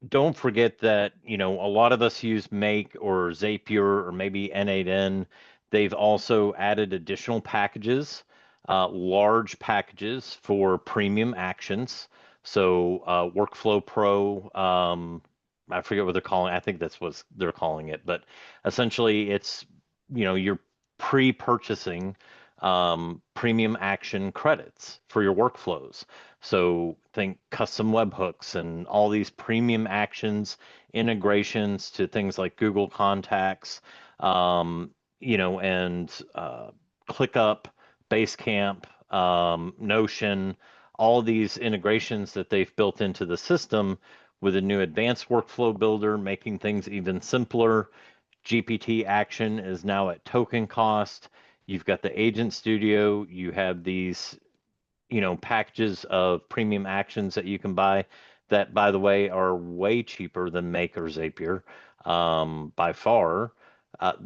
don't forget that, you know, a lot of us use Make or Zapier or maybe N8N. They've also added additional packages, large packages for premium actions. So Workflow Pro, I forget what they're calling. I think that's what they're calling it. But essentially, it's, you know, you're pre-purchasing premium action credits for your workflows. So think custom webhooks and all these premium actions, integrations to things like Google Contacts, you know, and ClickUp, Basecamp, Notion, all these integrations that they've built into the system with a new advanced workflow builder, making things even simpler. GPT action is now at token cost. You've got the agent studio. You have these, packages of premium actions that you can buy that, by the way, are way cheaper than Make or Zapier, by far.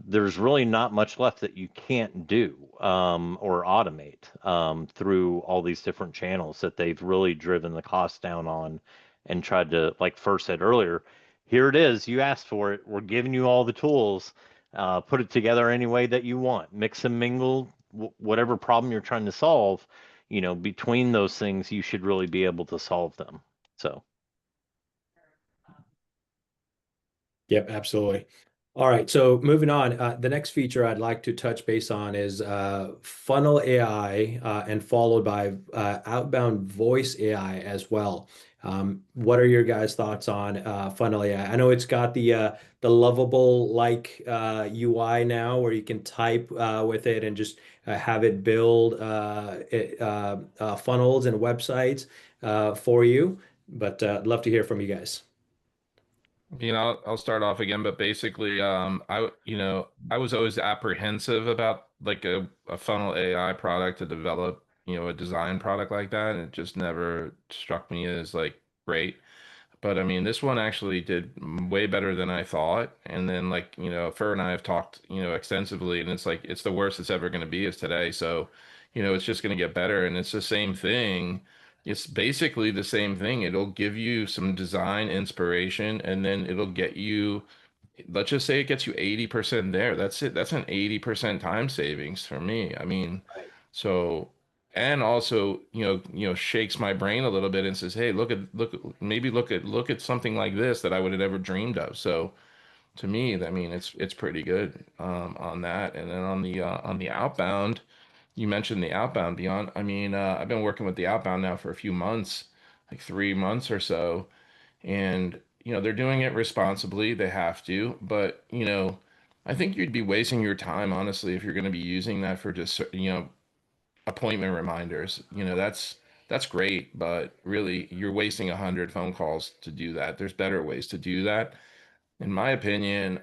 There's really not much left that you can't do, or automate, through all these different channels that they've really driven the cost down on and tried to, like First said earlier, here it is. You asked for it. We're giving you all the tools. Put it together any way that you want. Mix and mingle whatever problem you're trying to solve. Between those things, you should really be able to solve them. So.
Yep, absolutely. All right, so moving on, the next feature I'd like to touch base on is funnel AI, and followed by outbound voice AI as well. What are your guys' thoughts on funnel AI? I know it's got the lovable like UI now, where you can type with it and just have it build funnels and websites for you. But I'd love to hear from you guys.
I'll start off again, but basically, I was always apprehensive about like a funnel AI product to develop, a design product like that, and it just never struck me as like great. But I mean, this one actually did way better than I thought. And then like, Fur and I have talked, extensively, and it's like it's the worst it's ever going to be is today. So, it's just going to get better, and it's the same thing. It's basically the same thing. It'll give you some design inspiration, and then it'll get you, let's just say it gets you 80% there. That's it. That's an 80% time savings for me. I mean,
Right.
so, and also, shakes my brain a little bit and says, "Hey, maybe look at something like this that I would have never dreamed of." So, to me, I mean, it's pretty good on that. And then on the outbound, you mentioned the outbound beyond. I mean, I've been working with the outbound now for a few months, like 3 months or so, and they're doing it responsibly. They have to, but I think you'd be wasting your time, honestly, if you're going to be using that for just appointment reminders. That's great, but really you're wasting 100 phone calls to do that. There's better ways to do that, in my opinion.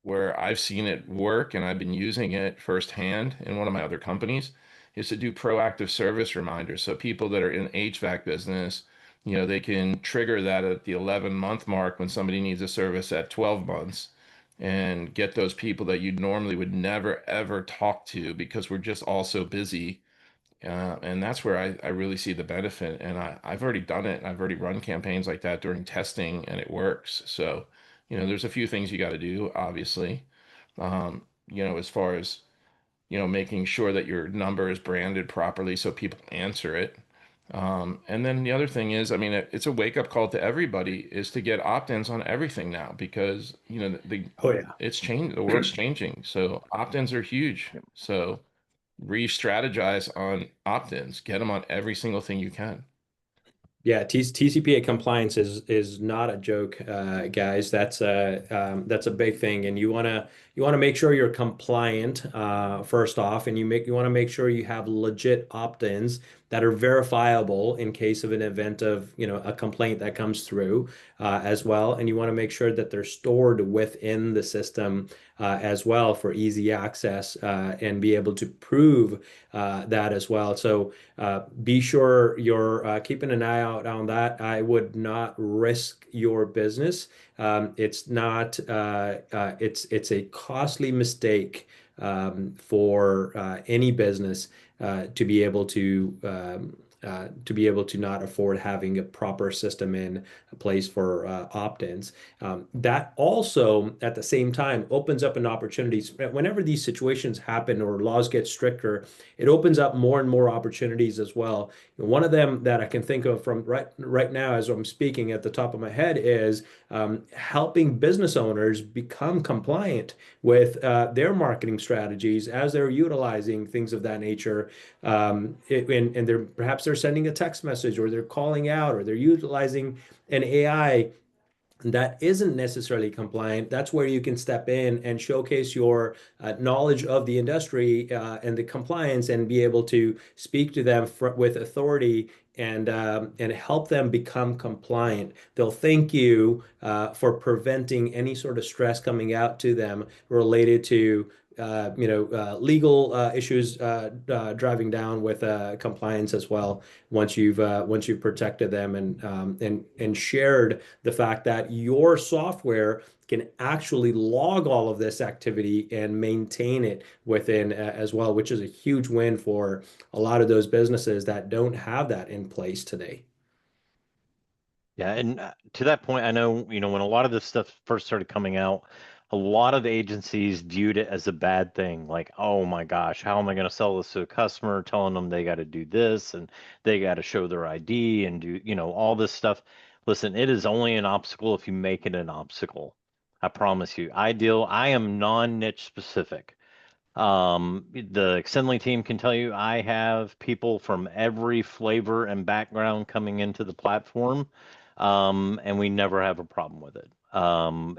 Where I've seen it work and I've been using it firsthand in one of my other companies, is to do proactive service reminders. So people that are in HVAC business, they can trigger that at the 11-month mark when somebody needs a service at 12 months, and get those people that you normally would never ever talk to because we're just all so busy. And that's where I really see the benefit. And I've already done it. I've already run campaigns like that during testing, and it works. So, there's a few things you got to do, obviously, as far as, making sure that your number is branded properly so people answer it. And then the other thing is, I mean, it's a wake up call to everybody, is to get opt-ins on everything now, because,
Oh yeah.
it's changed, the world's changing. So opt-ins are huge. So re-strategize on opt-ins, get them on every single thing you can.
Yeah, TCPA compliance is not a joke, guys. That's a big thing, and you wanna make sure you're compliant first off, and you wanna make sure you have legit opt-ins that are verifiable in case of an event of a complaint that comes through as well, and you want to make sure that they're stored within the system as well for easy access and be able to prove that as well. So be sure you're keeping an eye out on that. I would not risk your business. It's not. It's a costly mistake for any business to be able to not afford having a proper system in place for opt-ins. That also, at the same time, opens up an opportunities. Whenever these situations happen or laws get stricter, it opens up more and more opportunities as well. One of them that I can think of from right now as I'm speaking at the top of my head is helping business owners become compliant with their marketing strategies as they're utilizing things of that nature. And perhaps they're sending a text message, or they're calling out, or they're utilizing an AI that isn't necessarily compliant, that's where you can step in and showcase your knowledge of the industry and the compliance, and be able to speak to them with authority and help them become compliant. They'll thank you for preventing any sort of stress coming out to them related to legal issues driving down with compliance as well. Once you've protected them and shared the fact that your software can actually log all of this activity and maintain it within as well, which is a huge win for a lot of those businesses that don't have that in place today.
Yeah, and to that point, I know, when a lot of this stuff first started coming out, a lot of agencies viewed it as a bad thing. Like, oh my gosh, how am I going to sell this to a customer, telling them they got to do this and they got to show their ID and do, all this stuff. Listen, it is only an obstacle if you make it an obstacle. I promise you. I am non-niche specific. The Extendly team can tell you I have people from every flavor and background coming into the platform, and we never have a problem with it.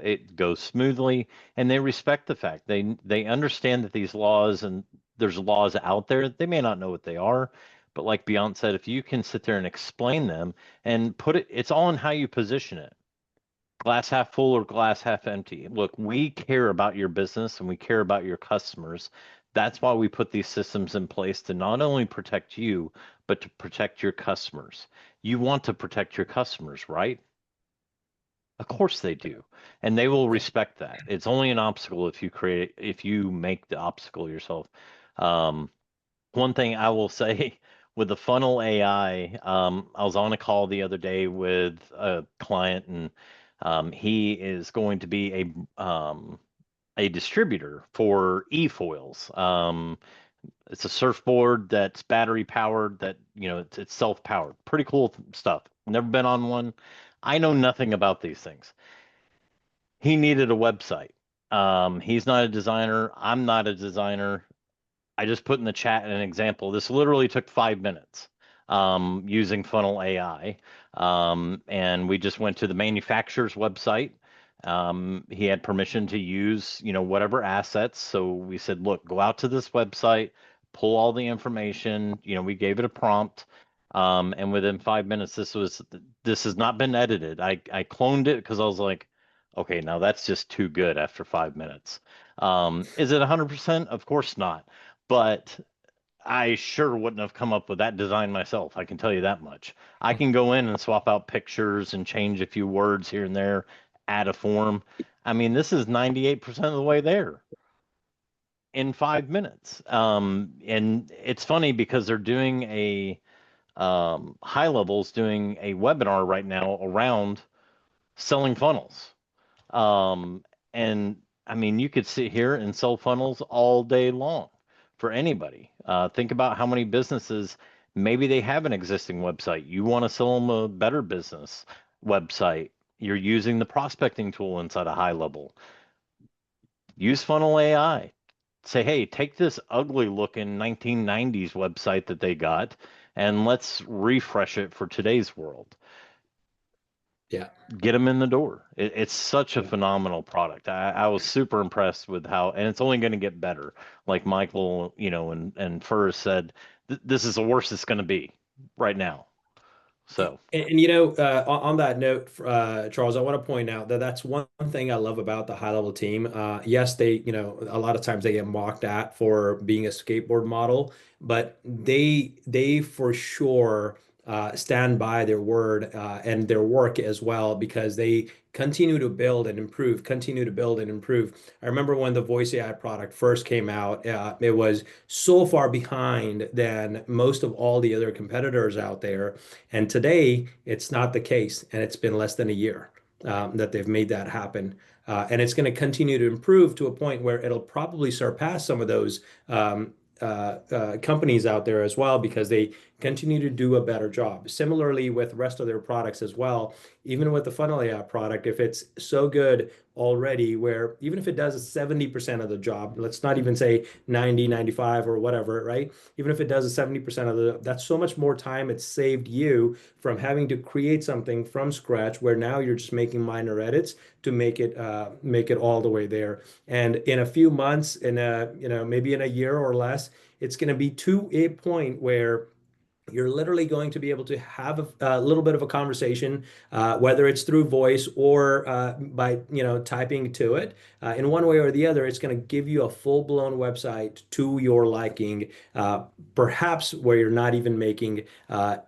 It goes smoothly, and they respect the fact they understand that these laws and there's laws out there. They may not know what they are, but like Beyond said, if you can sit there and explain them and put it, it's all in how you position it. Glass half full or glass half empty. Look, we care about your business and we care about your customers. That's why we put these systems in place to not only protect you, but to protect your customers. You want to protect your customers, right? Of course they do. And they will respect that. It's only an obstacle if you make the obstacle yourself. One thing I will say with the funnel AI, I was on a call the other day with a client, and he is going to be a distributor for e-foils. It's a surfboard that's battery powered, that it's self-powered. Pretty cool stuff. Never been on one. I know nothing about these things. He needed a website. He's not a designer. I'm not a designer. I just put in the chat an example. This literally took 5 minutes using Funnel AI. And we just went to the manufacturer's website. He had permission to use, whatever assets. So we said, look, go out to this website, pull all the information. We gave it a prompt. And within 5 minutes, this has not been edited. I cloned it because I was like, okay, now that's just too good after 5 minutes. Is it 100%? Of course not. But I sure wouldn't have come up with that design myself. I can tell you that much. I can go in and swap out pictures and change a few words here and there, add a form. I mean, this is 98% of the way there in 5 minutes. And it's funny because they're doing HighLevel's doing a webinar right now around selling funnels. And I mean, you could sit here and sell funnels all day long for anybody. Think about how many businesses, maybe they have an existing website. You want to sell them a better business website. You're using the prospecting tool inside of HighLevel. Use Funnel AI. Say, hey, take this ugly looking 1990s website that they got and let's refresh it for today's world.
Yeah.
Get them in the door. It's such a phenomenal product. I was super impressed with how, and it's only going to get better. Like Michael, and Furs said, this is the worst it's going to be right now. So,
on that note, Charles, I want to point out that that's one thing I love about the high level team. Yes, they, a lot of times they get mocked at for being a skateboard model, but they for sure stand by their word and their work as well, because they continue to build and improve, continue to build and improve. I remember when the voice AI product first came out, it was so far behind than most of all the other competitors out there. And today, it's not the case. And it's been less than a year that they've made that happen. And it's going to continue to improve to a point where it'll probably surpass some of those companies out there as well, because they continue to do a better job. Similarly with the rest of their products as well, even with the funnel AI product, if it's so good already, where even if it does 70% of the job, let's not even say 90, 95 or whatever, right? Even if it does 70% of the, that's so much more time it's saved you from having to create something from scratch, where now you're just making minor edits to make it all the way there. And in a few months, in a, maybe in a year or less, it's going to be to a point where you're literally going to be able to have a little bit of a conversation, whether it's through voice or by typing to it. In one way or the other, it's going to give you a full-blown website to your liking, perhaps where you're not even making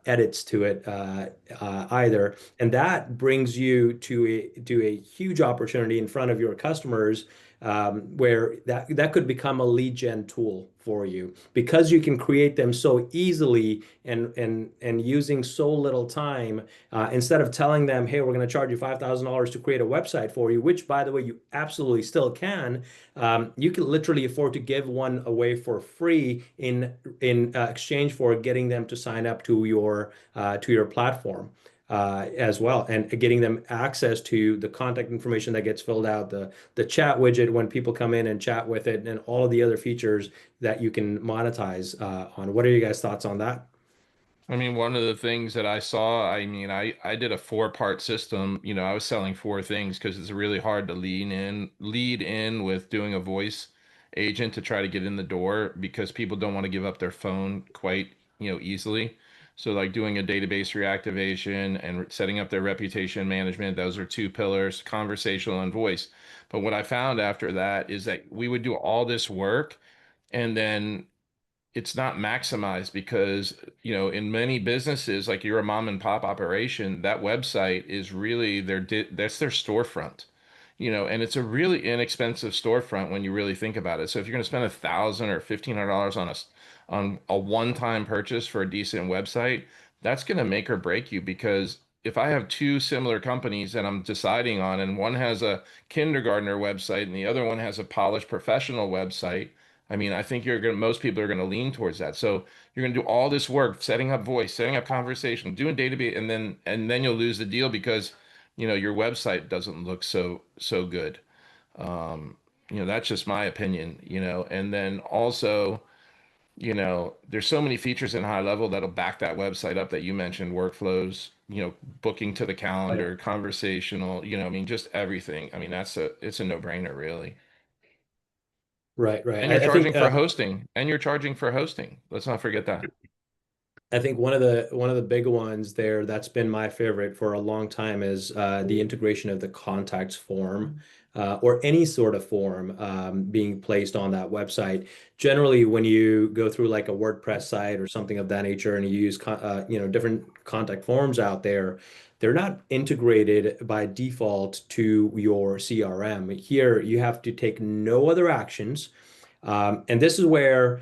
edits to it either. And that brings you to a huge opportunity in front of your customers, where that could become a lead gen tool for you, because you can create them so easily and using so little time. Instead of telling them, hey, we're going to charge you $5,000 to create a website for you, which by the way you absolutely still can, you can literally afford to give one away for free in exchange for getting them to sign up to your platform as well, and getting them access to the contact information that gets filled out, the chat widget when people come in and chat with it, and all of the other features that you can monetize on. What are you guys' thoughts on that?
I mean, one of the things that I saw, I mean, I did a four-part system. I was selling four things because it's really hard to lead in with doing a voice agent to try to get in the door, because people don't want to give up their phone quite, easily. So like doing a database reactivation and setting up their reputation management, those are two pillars, conversational and voice. But what I found after that is that we would do all this work, and then it's not maximized, because in many businesses, like you're a mom and pop operation, that website is really that's their storefront, and it's a really inexpensive storefront when you really think about it. So if you're going to spend $1,000 or $1,500 on a one-time purchase for a decent website, that's going to make or break you. Because if I have two similar companies that I'm deciding on, and one has a kindergartner website and the other one has a polished professional website, I mean, I think most people are gonna lean towards that. So you're gonna do all this work, setting up voice, setting up conversation, doing database, and then you'll lose the deal because your website doesn't look so good. Um, that's just my opinion. And then also, there's so many features in high level that'll back that website up that you mentioned, workflows, booking to the calendar, conversational, I mean, just everything. I mean, it's a no-brainer, really.
Right, right.
And you're
I think
charging for hosting, and you're charging for hosting. Let's not forget that.
I think one of the big ones there that's been my favorite for a long time is the integration of the contacts form, or any sort of form being placed on that website. Generally, when you go through like a WordPress site or something of that nature, and you use different contact forms out there, they're not integrated by default to your CRM. Here, you have to take no other actions. And this is where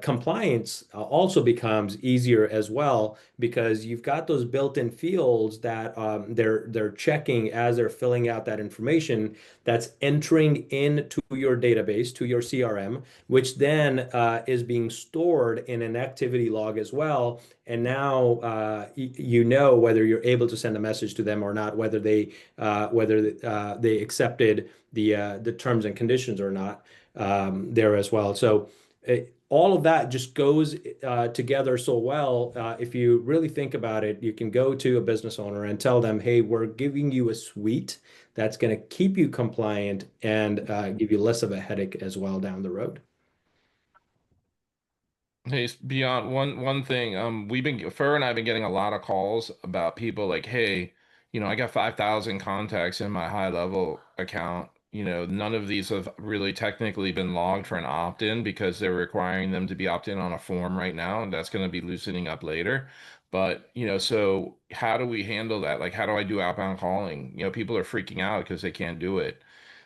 compliance also becomes easier as well, because you've got those built-in fields that they're checking as they're filling out that information, that's entering into your database, to your CRM, which then is being stored in an activity log as well. And now you know whether you're able to send a message to them or not, whether they accepted the terms and conditions or not there as well. So all of that just goes together so well. If you really think about it, you can go to a business owner and tell them, hey, we're giving you a suite that's going to keep you compliant and give you less of a headache as well down the road.
Hey, beyond one thing, Fur and I have been getting a lot of calls about people like, hey, I got 5,000 contacts in my high level account. None of these have really technically been logged for an opt-in, because they're requiring them to be opt-in on a form right now, and that's going to be loosening up later. But, so how do we handle that? Like, how do I do outbound calling? People are freaking out because they can't do it.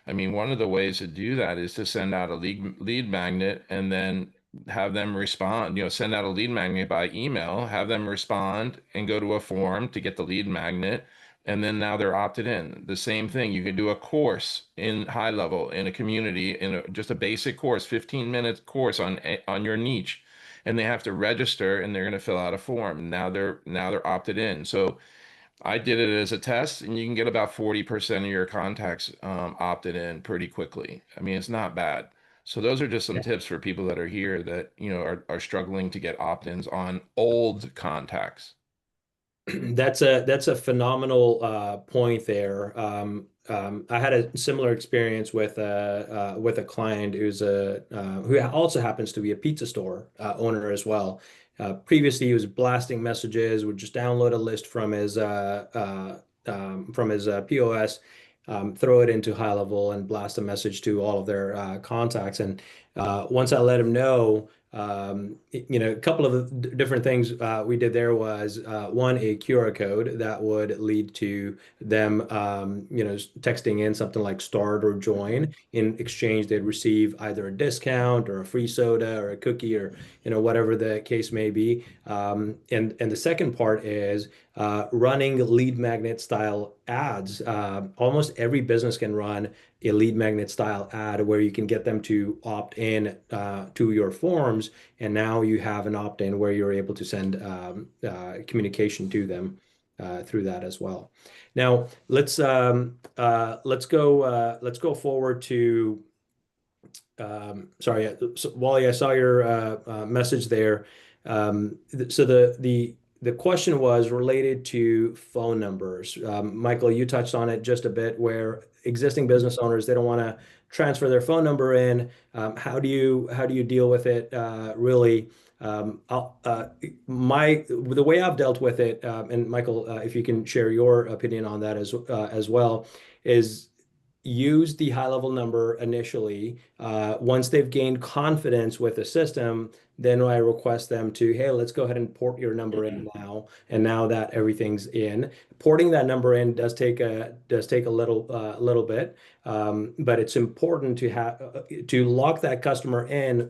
I mean, one of the ways to do that is to send out a lead magnet, and then have them respond, send out a lead magnet by email, have them respond and go to a form to get the lead magnet. And then now they're opted in. The same thing, you can do a course in high level, in a community, just a basic course, 15-minute course on your niche. and they have to register, and they're going to fill out a form. Now they're opted in. So I did it as a test, and you can get about 40% of your contacts opted in pretty quickly. I mean, it's not bad. So those are just some tips for people that are here that, are struggling to get opt-ins on old contacts.
That's a phenomenal point there. I had a similar experience with a client who also happens to be a pizza store owner as well. Previously, he was blasting messages, would just download a list from his POS, throw it into HighLevel, and blast a message to all of their contacts. And once I let him know. A couple of different things we did there was one, a QR code that would lead to them, texting in something like start or join. In exchange, they'd receive either a discount or a free soda or a cookie or, whatever the case may be. And the second part is running lead magnet style ads. Almost every business can run a lead magnet style ad where you can get them to opt in to your forms, and now you have an opt-in where you're able to send communication to them through that as well. Now let's go forward to sorry, so, Wally, I saw your message there. So the question was related to phone numbers. Michael, you touched on it just a bit, where existing business owners, they don't want to transfer their phone number in. How do you deal with it? Really, the way I've dealt with it, and Michael, if you can share your opinion on that as well, is use the HighLevel number initially. Once they've gained confidence with the system, then I request them to, hey, let's go ahead and port your number in now. And now that everything's in, porting that number in does take a little bit, but it's important to have to lock that customer in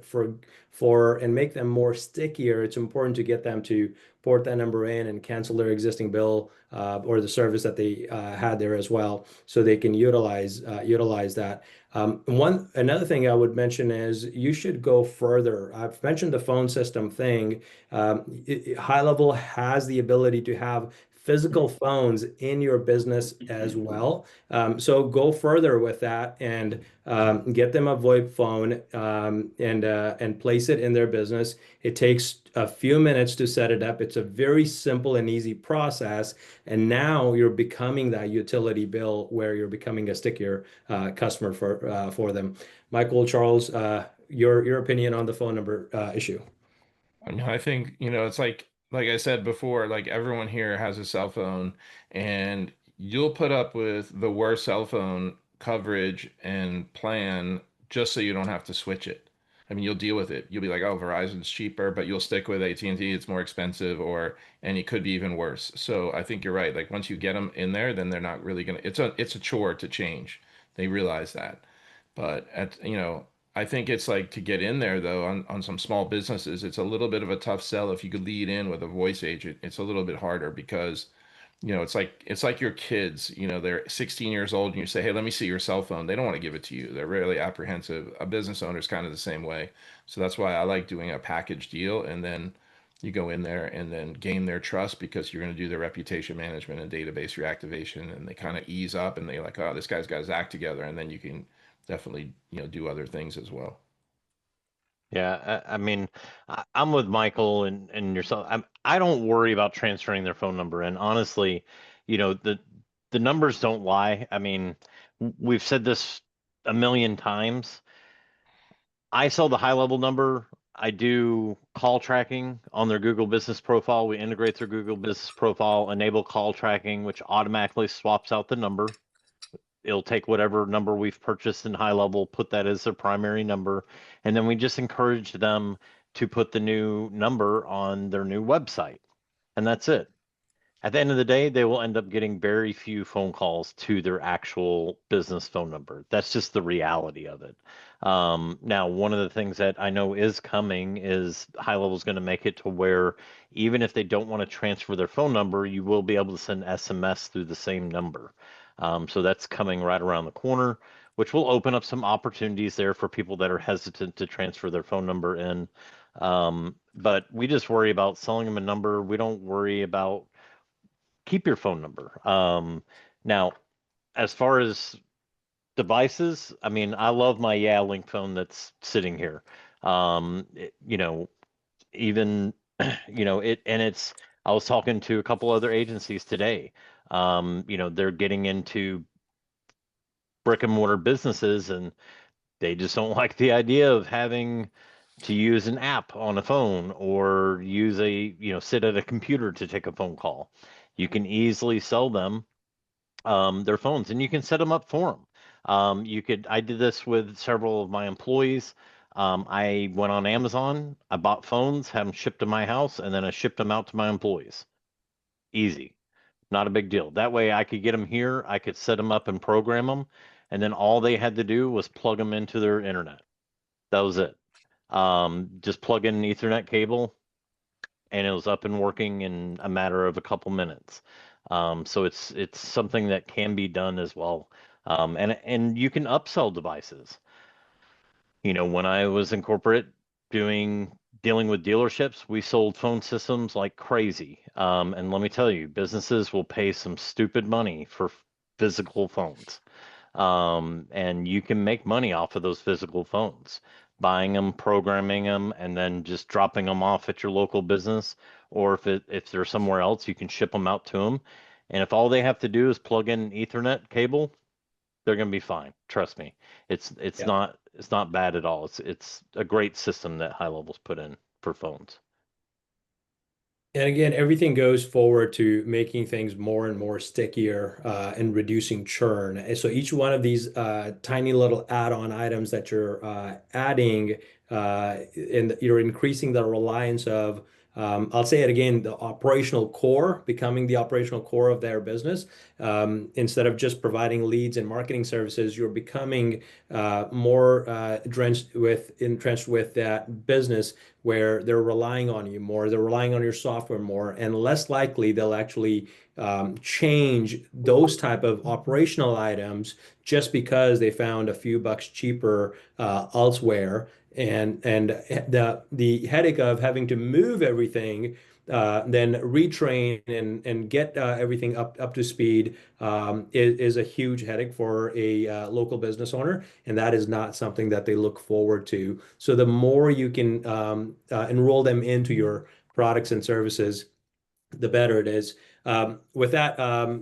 for and make them more stickier. It's important to get them to port that number in and cancel their existing bill or the service that they had there as well, so they can utilize that. Another thing I would mention is you should go further. I've mentioned the phone system thing. HighLevel has the ability to have physical phones in your business as well. So go further with that and get them a VoIP phone and place it in their business. It takes a few minutes to set it up. It's a very simple and easy process. And now you're becoming that utility bill where you're becoming a stickier customer for them. Michael, Charles, your opinion on the phone number issue?
I mean, I think, it's like I said before, like everyone here has a cell phone, and you'll put up with the worst cell phone coverage and plan just so you don't have to switch it. I mean, you'll deal with it. You'll be like, oh, Verizon's cheaper, but you'll stick with AT&T, it's more expensive, and it could be even worse. So I think you're right. Like once you get them in there, then they're not really gonna, it's a chore to change. They realize that. But I think it's like to get in there though on some small businesses, it's a little bit of a tough sell. If you could lead in with a voice agent, it's a little bit harder because it's like your kids, they're 16 years old and you say, hey, let me see your cell phone. They don't want to give it to you. They're really apprehensive. A business owner is kind of the same way. So that's why I like doing a package deal, and then you go in there and then gain their trust because you're going to do their reputation management and database reactivation, and they kind of ease up and they're like, oh, this guy's got his act together, and then you can definitely do other things as well.
Yeah, I mean, I'm with Michael and yourself. I don't worry about transferring their phone number. And honestly, the numbers don't lie. I mean, we've said this a million times. I sell the HighLevel number. I do call tracking on their Google Business Profile. We integrate their Google Business Profile, enable call tracking, which automatically swaps out the number. It'll take whatever number we've purchased in HighLevel, put that as their primary number, and then we just encourage them to put the new number on their new website, and that's it. At the end of the day, they will end up getting very few phone calls to their actual business phone number. That's just the reality of it. Now, one of the things that I know is coming is HighLevel is going to make it to where even if they don't want to transfer their phone number, you will be able to send SMS through the same number. So that's coming right around the corner, which will open up some opportunities there for people that are hesitant to transfer their phone number in. But we just worry about selling them a number. We don't worry about keep your phone number. Now, as far as devices, I mean, I love my Link phone that's sitting here. You know, even it's. I was talking to a couple other agencies today. You know, they're getting into brick and mortar businesses, and they just don't like the idea of having to use an app on a phone or use sit at a computer to take a phone call. You can easily sell them their phones, and you can set them up for them. I did this with several of my employees. I went on Amazon, I bought phones, had them shipped to my house, and then I shipped them out to my employees. Easy, not a big deal. That way I could get them here, I could set them up and program them, and then all they had to do was plug them into their internet. That was it. Just plug in an Ethernet cable, and it was up and working in a matter of a couple minutes. So it's something that can be done as well. And you can upsell devices. You know, when I was in corporate dealing with dealerships, we sold phone systems like crazy. And let me tell you, businesses will pay some stupid money for physical phones. And you can make money off of those physical phones, buying them, programming them, and then just dropping them off at your local business. Or if they're somewhere else, you can ship them out to them. And if all they have to do is plug in an Ethernet cable, they're going to be fine. Trust me. It's
Yeah.
not bad at all. It's a great system that HighLevel's put in for phones.
And again, everything goes forward to making things more and more stickier and reducing churn. And so each one of these tiny little add-on items that you're adding, and you're increasing the reliance of, I'll say it again, the operational core, becoming the operational core of their business. Instead of just providing leads and marketing services, you're becoming more entrenched with that business where they're relying on you more, they're relying on your software more, and less likely they'll actually change those type of operational items just because they found a few bucks cheaper elsewhere. And the headache of having to move everything, then retrain and get everything up to speed is a huge headache for a local business owner, and that is not something that they look forward to. So the more you can enroll them into your products and services, the better it is. With that,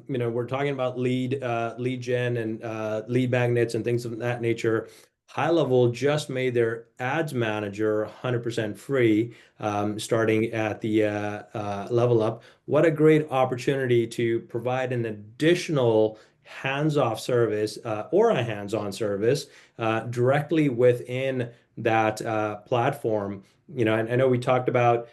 we're talking about lead gen and lead magnets and things of that nature. HighLevel just made their ads manager 100% free, starting at the LevelUp. What a great opportunity to provide an additional hands-off service or a hands-on service directly within that platform. I know we talked about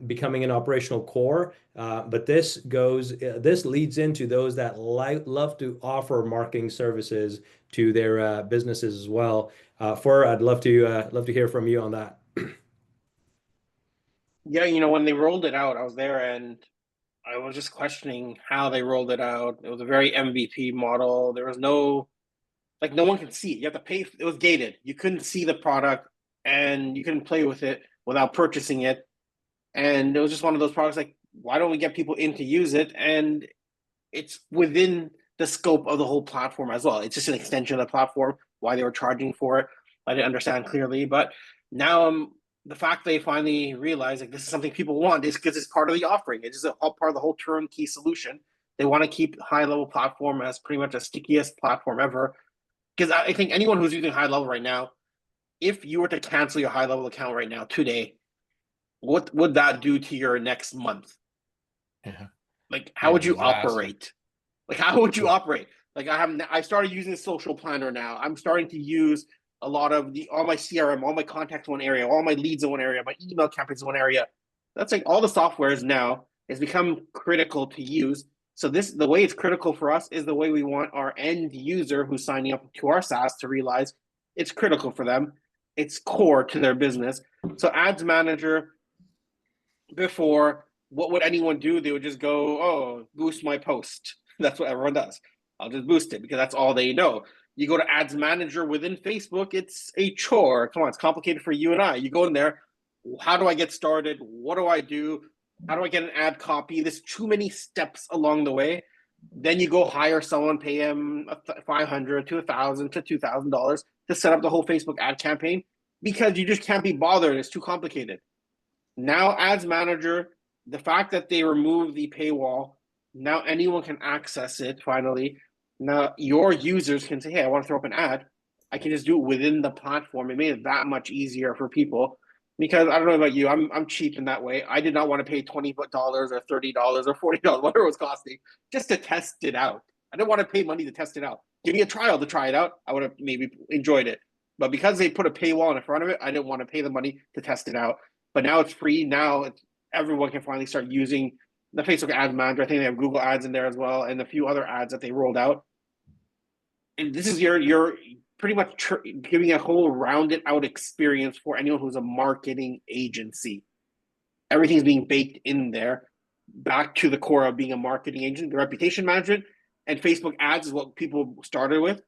becoming an operational core, but this leads into those that love to offer marketing services to their businesses as well. I'd love to hear from you on that.
Yeah, when they rolled it out, I was there and I was just questioning how they rolled it out. It was a very MVP model. There was no one could see it. You have to pay. It was gated. You couldn't see the product and you couldn't play with it without purchasing it. And it was just one of those products like, why don't we get people in to use it? And it's within the scope of the whole platform as well. It's just an extension of the platform. Why they were charging for it, I didn't understand clearly. But now the fact they finally realize like this is something people want is because it's part of the offering. It's just part of the whole turnkey solution. They want to keep HighLevel platform as pretty much the stickiest platform ever. Because I think anyone who's using HighLevel right now, if you were to cancel your HighLevel account right now today, what would that do to your next month?
Yeah.
Like, how would you
Disaster.
operate? Like, how would you operate? Like, I started using a social planner now. I'm starting to use a lot of all my CRM, all my contacts in one area, all my leads in one area, my email campaigns in one area. That's like all the softwares now has become critical to use. So the way it's critical for us is the way we want our end user who's signing up to our SaaS to realize it's critical for them. It's core to their business. So Ads Manager, before, what would anyone do? They would just go, oh, boost my post. That's what everyone does. I'll just boost it because that's all they know. You go to Ads Manager within Facebook, it's a chore. Come on, it's complicated for you and I. You go in there, how do I get started? What do I do? How do I get an ad copy? There's too many steps along the way. Then you go hire someone, pay them $500 to $1,000 to $2,000 to set up the whole Facebook ad campaign because you just can't be bothered. It's too complicated. Now, Ads Manager, the fact that they remove the paywall, now anyone can access it finally. Now, your users can say, hey, I want to throw up an ad. I can just do it within the platform. It made it that much easier for people because I don't know about you, I'm cheap in that way. I did not want to pay $20 or $30 or $40, whatever it was costing, just to test it out. I didn't want to pay money to test it out. Give me a trial to try it out. I would have maybe enjoyed it. But because they put a paywall in front of it, I didn't want to pay the money to test it out. But now it's free. Now everyone can finally start using the Facebook Ads Manager. I think they have Google Ads in there as well, and a few other ads that they rolled out. And this is your pretty much giving a whole rounded out experience for anyone who's a marketing agency. Everything's being baked in there, back to the core of being a marketing agent. The reputation management and Facebook ads is what people started with.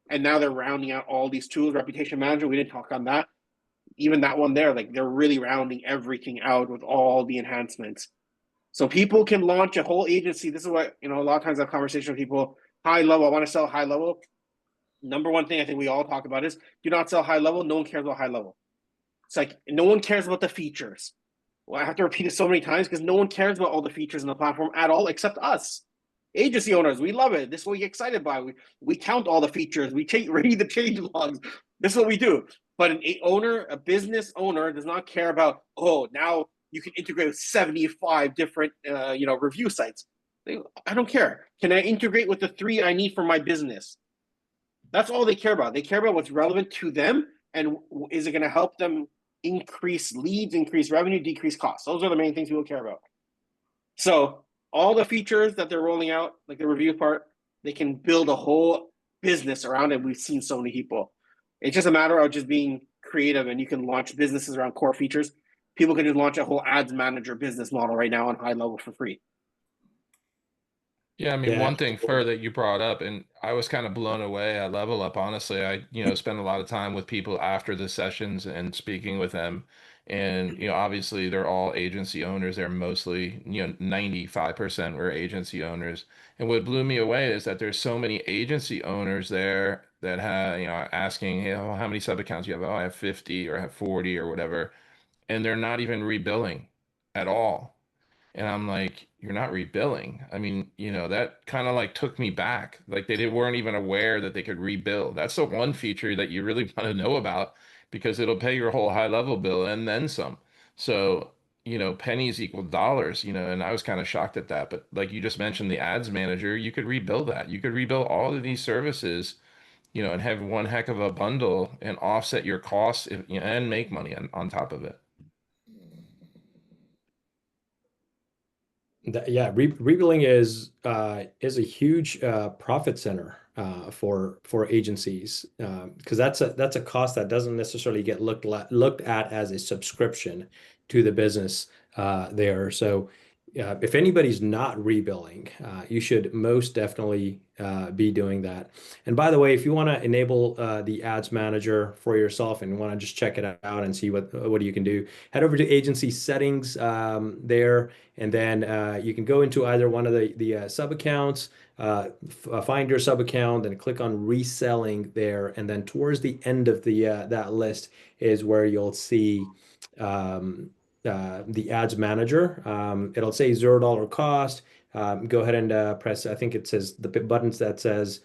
And now they're rounding out all these tools. Reputation management, we didn't talk on that. Even that one there, like they're really rounding everything out with all the enhancements. So people can launch a whole agency. This is what, a lot of times I have conversations with people, HighLevel, I want to sell HighLevel. Number one thing I think we all talk about is do not sell HighLevel. No one cares about HighLevel. It's like no one cares about the features. Well, I have to repeat it so many times because no one cares about all the features in the platform at all except us. Agency owners, we love it. This is what we get excited by. We count all the features. We read the change logs. This is what we do. But a business owner does not care about, now you can integrate with 75 different review sites. I don't care. Can I integrate with the 3 I need for my business? That's all they care about. They care about what's relevant to them and is it going to help them increase leads, increase revenue, decrease costs. Those are the main things people care about. So all the features that they're rolling out, like the review part, they can build a whole business around it. We've seen so many people. It's just a matter of just being creative, and you can launch businesses around core features. People can just launch a whole ads manager business model right now on HighLevel for free.
Yeah, I mean, one thing that you brought up, and I was kind of blown away at LevelUp. Honestly, I spend a lot of time with people after the sessions and speaking with them. And, obviously they're all agency owners. They're mostly, 95% were agency owners. And what blew me away is that there's so many agency owners there that have, asking, hey, how many sub accounts you have? Oh, I have 50 or I have 40 or whatever. And they're not even rebilling at all. And I'm like, you're not rebilling. I mean, that kind of like took me back. Like weren't even aware that they could rebill. That's the one feature that you really want to know about because it'll pay your whole HighLevel bill and then some. So, pennies equal dollars, and I was kind of shocked at that. But like you just mentioned, the ads manager, you could rebill that. You could rebill all of these services, and have one heck of a bundle and offset your costs and make money on top of it.
Rebilling is a huge profit center for agencies because that's a cost that doesn't necessarily get looked at as a subscription to the business there. So if anybody's not rebilling, you should most definitely be doing that. And by the way, if you want to enable the ads manager for yourself and want to just check it out and see what you can do, head over to agency settings there, and then you can go into either one of the sub accounts, find your sub account, and click on reselling there. And then towards the end of that list is where you'll see the ads manager. It'll say $0 cost. Go ahead and press, I think it says the buttons that says,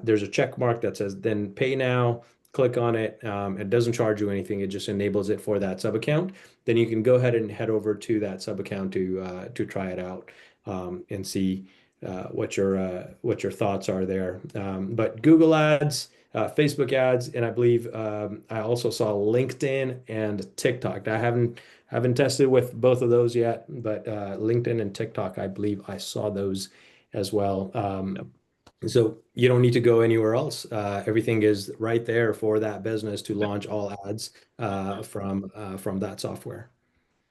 there's a check mark that says then pay now. Click on it. It doesn't charge you anything. It just enables it for that sub account. Then you can go ahead and head over to that sub account to try it out and see what your thoughts are there. But Google Ads, Facebook ads, and I believe I also saw LinkedIn and TikTok. I haven't tested with both of those yet, but LinkedIn and TikTok, I believe I saw those as well. So you don't need to go anywhere else. Everything is right there for that business to launch all ads from that software.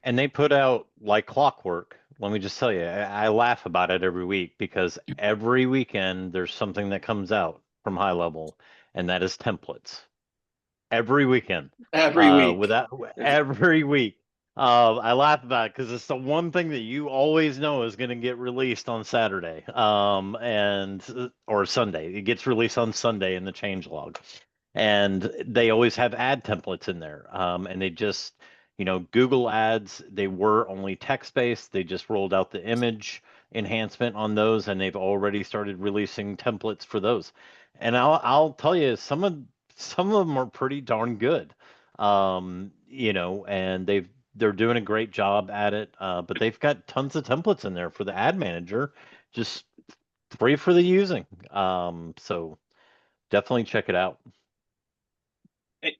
And they put out like clockwork. Let me just tell you, I laugh about it every week because every weekend there's something that comes out from HighLevel, and that is templates. Every weekend.
Every week.
Every week. I laugh about it because it's the one thing that you always know is going to get released on Saturday, and or Sunday. It gets released on Sunday in the changelog, and they always have ad templates in there. And they just, Google Ads. They were only text-based. They just rolled out the image enhancement on those, and they've already started releasing templates for those. And I'll tell you, some of them are pretty darn good. And they're doing a great job at it. But they've got tons of templates in there for the ad manager, just free for the using. So definitely check it out.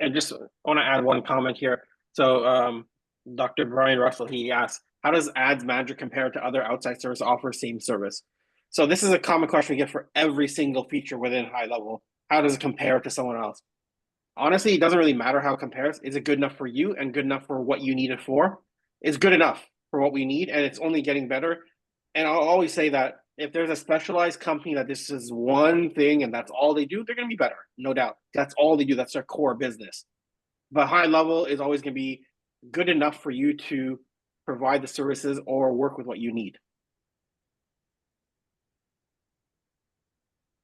I just want to add one comment here. So Dr. Brian Russell, he asked, how does Ads Manager compare to other outside service offers same service? So this is a common question we get for every single feature within HighLevel. How does it compare to someone else? Honestly, it doesn't really matter how it compares. Is it good enough for you and good enough for what you need it for? It's good enough for what we need, and it's only getting better. And I'll always say that if there's a specialized company that this is one thing and that's all they do, they're going to be better, no doubt. That's all they do. That's their core business. But HighLevel is always going to be good enough for you to provide the services or work with what you need.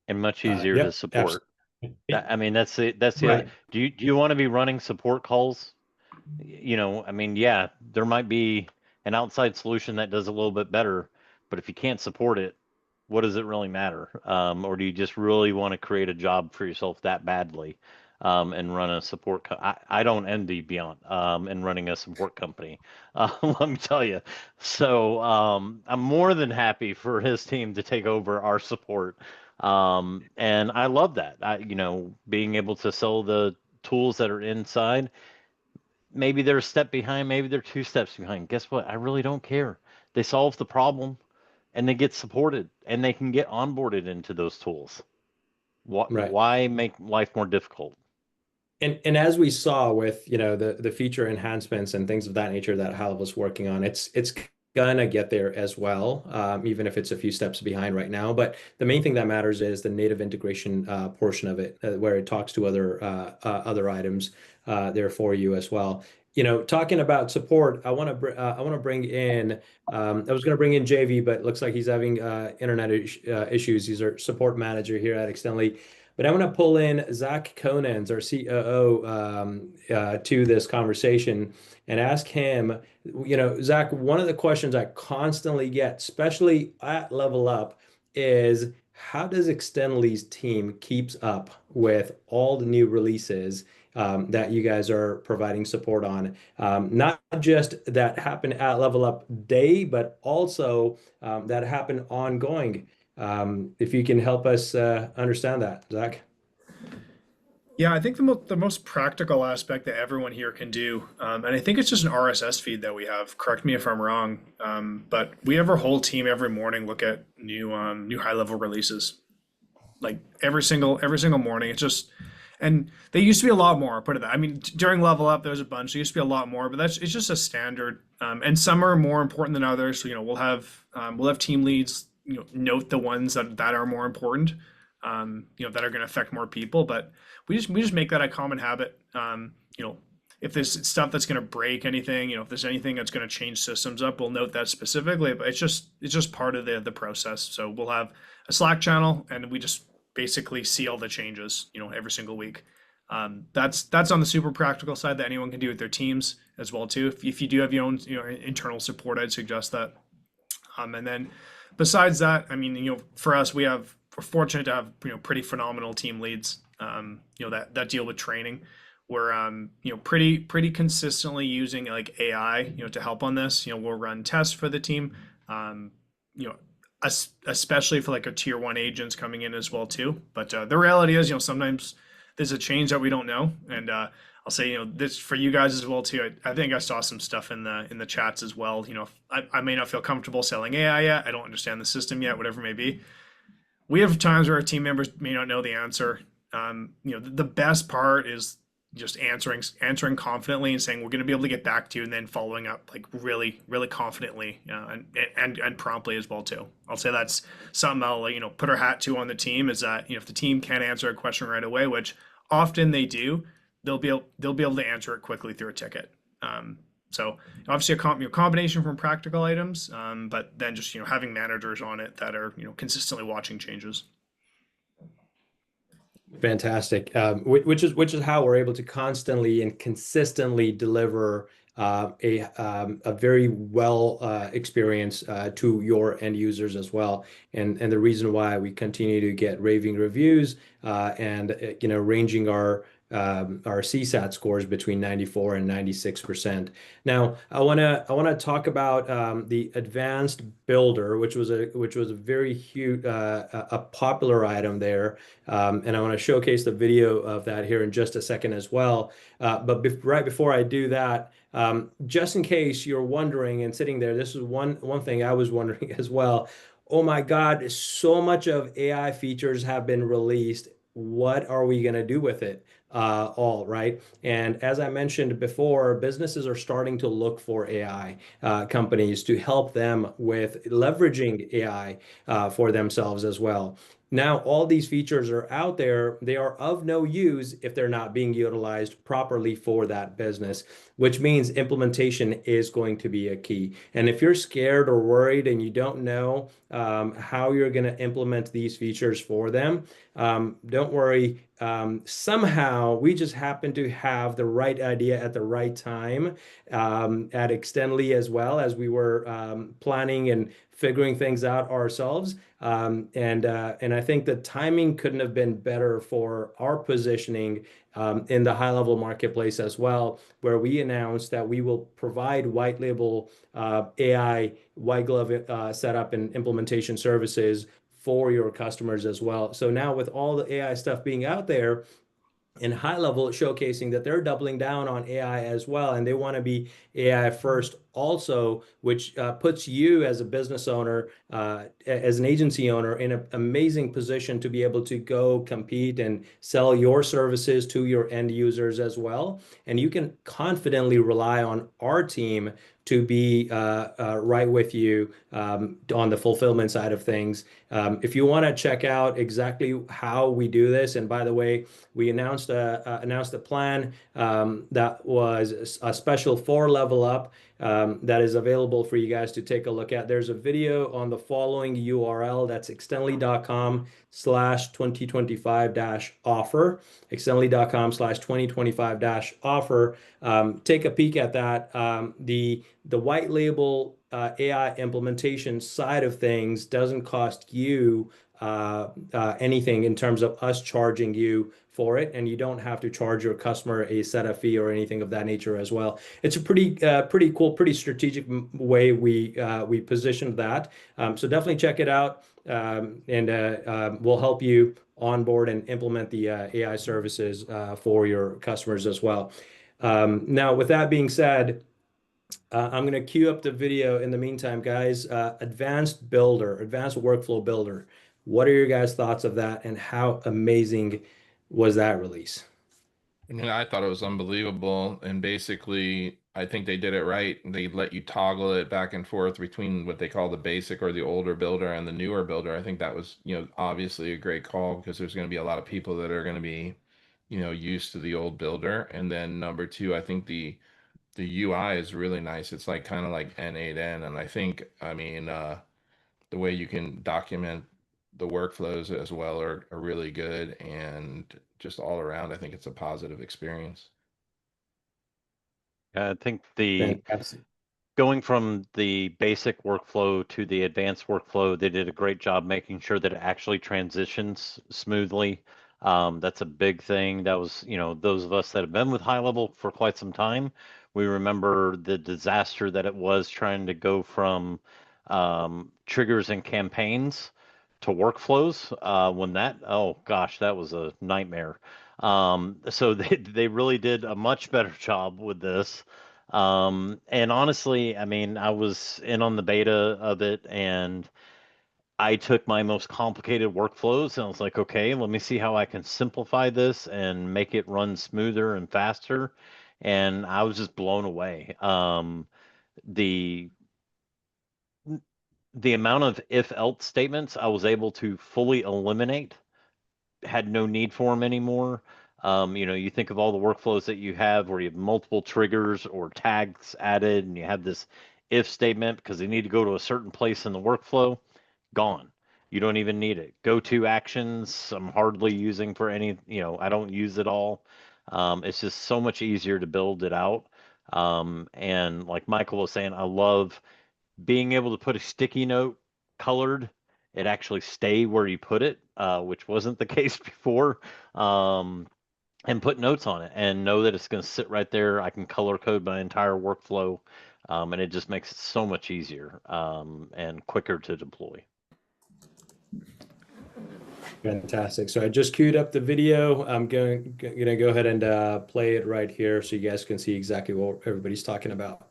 And much easier
Yep,
to support. I mean, that's the
right.
other. Do you want to be running support calls? I mean, yeah, there might be an outside solution that does a little bit better, but if you can't support it, what does it really matter? Or do you just really want to create a job for yourself that badly, and run a support? I don't envy Beyond in running a support company. Let me tell you. So I'm more than happy for his team to take over our support, and I love that. Being able to sell the tools that are inside. Maybe they're a step behind, maybe they're two steps behind. Guess what? I really don't care. They solve the problem and they get supported and they can get onboarded into those tools.
Right.
Why make life more difficult?
And as we saw with, the feature enhancements and things of that nature that HighLevel's working on, it's gonna get there as well, even if it's a few steps behind right now. But the main thing that matters is the native integration portion of it, where it talks to other items there for you as well. Talking about support, I want to bring in. I was going to bring in JV, but it looks like he's having internet issues. He's our support manager here at Extendly. But I want to pull in Zach Conans, our COO, to this conversation and ask him, Zach, one of the questions I constantly get, especially at LevelUp, is how does Extendly's team keeps up with all the new releases that you guys are providing support on? Not just that happen at LevelUp Day, but also that happen ongoing. If you can help us understand that, Zach.
Yeah, I think the most practical aspect that everyone here can do, and I think it's just an RSS feed that we have. Correct me if I'm wrong, but we have our whole team every morning look at new HighLevel releases, like every single morning. It's just, and they used to be a lot more. I'll put it that. I mean, during LevelUp there was a bunch. There used to be a lot more, but it's just a standard. And some are more important than others. So we'll have team leads note the ones that are more important. That are going to affect more people, but we just make that a common habit. If there's stuff that's going to break anything, if there's anything that's going to change systems up, we'll note that specifically. But it's just part of the process. So we'll have a Slack channel, and we just basically see all the changes, every single week. That's on the super practical side that anyone can do with their teams as well too. If you do have your own internal support, I'd suggest that. And then besides that, I mean, for us, we're fortunate to have pretty phenomenal team leads that deal with training. We're pretty consistently using like AI to help on this. We'll run tests for the team, especially for like our tier 1 agents coming in as well too. But the reality is sometimes there's a change that we don't know, and I'll say this for you guys as well too. I think I saw some stuff in the chats as well. I may not feel comfortable selling AI yet. I don't understand the system yet, whatever it may be. We have times where our team members may not know the answer. The best part is just answering confidently and saying we're going to be able to get back to you, and then following up like really, really confidently and promptly as well too. I'll say that's something I'll put our hat to on the team, is that if the team can't answer a question right away, which often they do, they'll be able to answer it quickly through a ticket. So obviously a combination from practical items, but then just having managers on it that are consistently watching changes.
Fantastic. Which is how we're able to constantly and consistently deliver a very well experience to your end users as well. And the reason why we continue to get raving reviews and ranging our CSAT scores between 94 and 96%. Now, I want to talk about the advanced builder, which was a very huge a popular item there. And I want to showcase the video of that here in just a second as well. But right before I do that, just in case you're wondering and sitting there, this is one thing I was wondering as well. Oh my God, so much of AI features have been released. What are we going to do with it? All right. And as I mentioned before, businesses are starting to look for AI companies to help them with leveraging AI for themselves as well. Now, all these features are out there. They are of no use if they're not being utilized properly for that business, which means implementation is going to be a key. And if you're scared or worried and you don't know how you're going to implement these features for them, don't worry. Somehow we just happen to have the right idea at the right time at Extendly as well as we were planning and figuring things out ourselves. And I think the timing couldn't have been better for our positioning in the high level marketplace as well, where we announced that we will provide white label AI white glove setup and implementation services for your customers as well. So now with all the AI stuff being out there, and HighLevel showcasing that they're doubling down on AI as well, and they want to be AI first also, which puts you as a business owner, as an agency owner, in an amazing position to be able to go compete and sell your services to your end users as well. And you can confidently rely on our team to be right with you on the fulfillment side of things. If you want to check out exactly how we do this, and by the way, we announced a plan that was a special for LevelUp that is available for you guys to take a look at. There's a video on the following URL. That's extendly.com/2025-offer. extendly.com/2025-offer. Take a peek at that. The white label AI implementation side of things doesn't cost you anything in terms of us charging you for it, and you don't have to charge your customer a setup fee or anything of that nature as well. It's a pretty cool, pretty strategic way we positioned that. So definitely check it out, and we'll help you onboard and implement the AI services for your customers as well. Now, with that being said, I'm going to queue up the video in the meantime, guys. Advanced workflow builder. What are your guys' thoughts of that, and how amazing was that release?
I mean, I thought it was unbelievable. And basically, I think they did it right. They let you toggle it back and forth between what they call the basic or the older builder and the newer builder. I think that was, obviously a great call, because there's going to be a lot of people that are going to be, used to the old builder. And then number two, I think the UI is really nice. It's like kind of like N8N. And I think, the way you can document the workflows as well are really good, and just all around, I think it's a positive experience.
I think the
Fantastic.
going from the basic workflow to the advanced workflow, they did a great job making sure that it actually transitions smoothly. That's a big thing. That was, those of us that have been with HighLevel for quite some time, we remember the disaster that it was trying to go from triggers and campaigns to workflows. Oh gosh, that was a nightmare. So they really did a much better job with this. And honestly, I mean, I was in on the beta of it, and I took my most complicated workflows and I was like, okay, let me see how I can simplify this and make it run smoother and faster. And I was just blown away. The the amount of if else statements I was able to fully eliminate, had no need for them anymore. You think of all the workflows that you have where you have multiple triggers or tags added, and you have this if statement because they need to go to a certain place in the workflow. Gone. You don't even need it. Go to actions, I'm hardly using for any, I don't use it all. It's just so much easier to build it out. And like Michael was saying, I love being able to put a sticky note colored, it actually stay where you put it, which wasn't the case before. And put notes on it and know that it's going to sit right there. I can color code my entire workflow, and it just makes it so much easier and quicker to deploy.
Fantastic. So I just queued up the video. I'm gonna go ahead and play it right here so you guys can see exactly what everybody's talking about.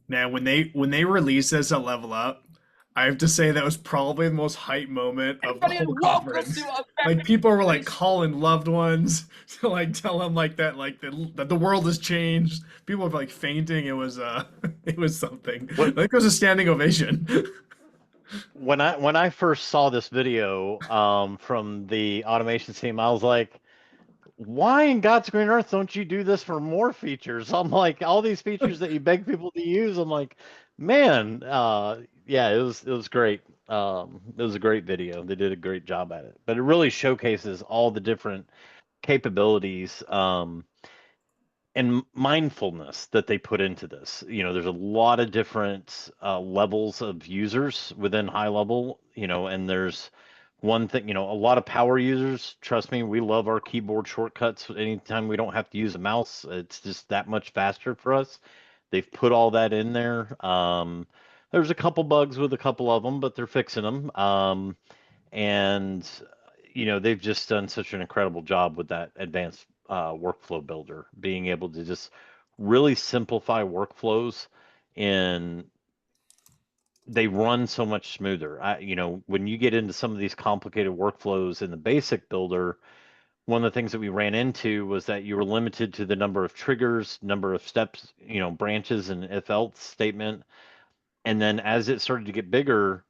Man, when they released this at Level Up, I have to say that was probably the most hype moment of the whole conference. Like people were like calling loved ones to like tell them like that that the world has changed. People were like fainting. It was it was something. I think it was a standing ovation.
When I first saw this video from the automation team, I was like, why in God's green earth don't you do this for more features? I'm like, all these features that you beg people to use. I'm like, man, yeah, it was great. It was a great video. They did a great job at it, but it really showcases all the different capabilities and mindfulness that they put into this. There's a lot of different levels of users within HighLevel, and there's one thing, a lot of power users. Trust me, we love our keyboard shortcuts. Anytime we don't have to use a mouse, it's just that much faster for us. They've put all that in there. There's a couple bugs with a couple of them, but they're fixing them. And they've just done such an incredible job with that advanced workflow builder, being able to just really simplify workflows, and they run so much smoother. When you get into some of these complicated workflows in the basic builder, one of the things that we ran into was that you were limited to the number of triggers, number of steps, branches, and if else statement. And then as it started to get bigger,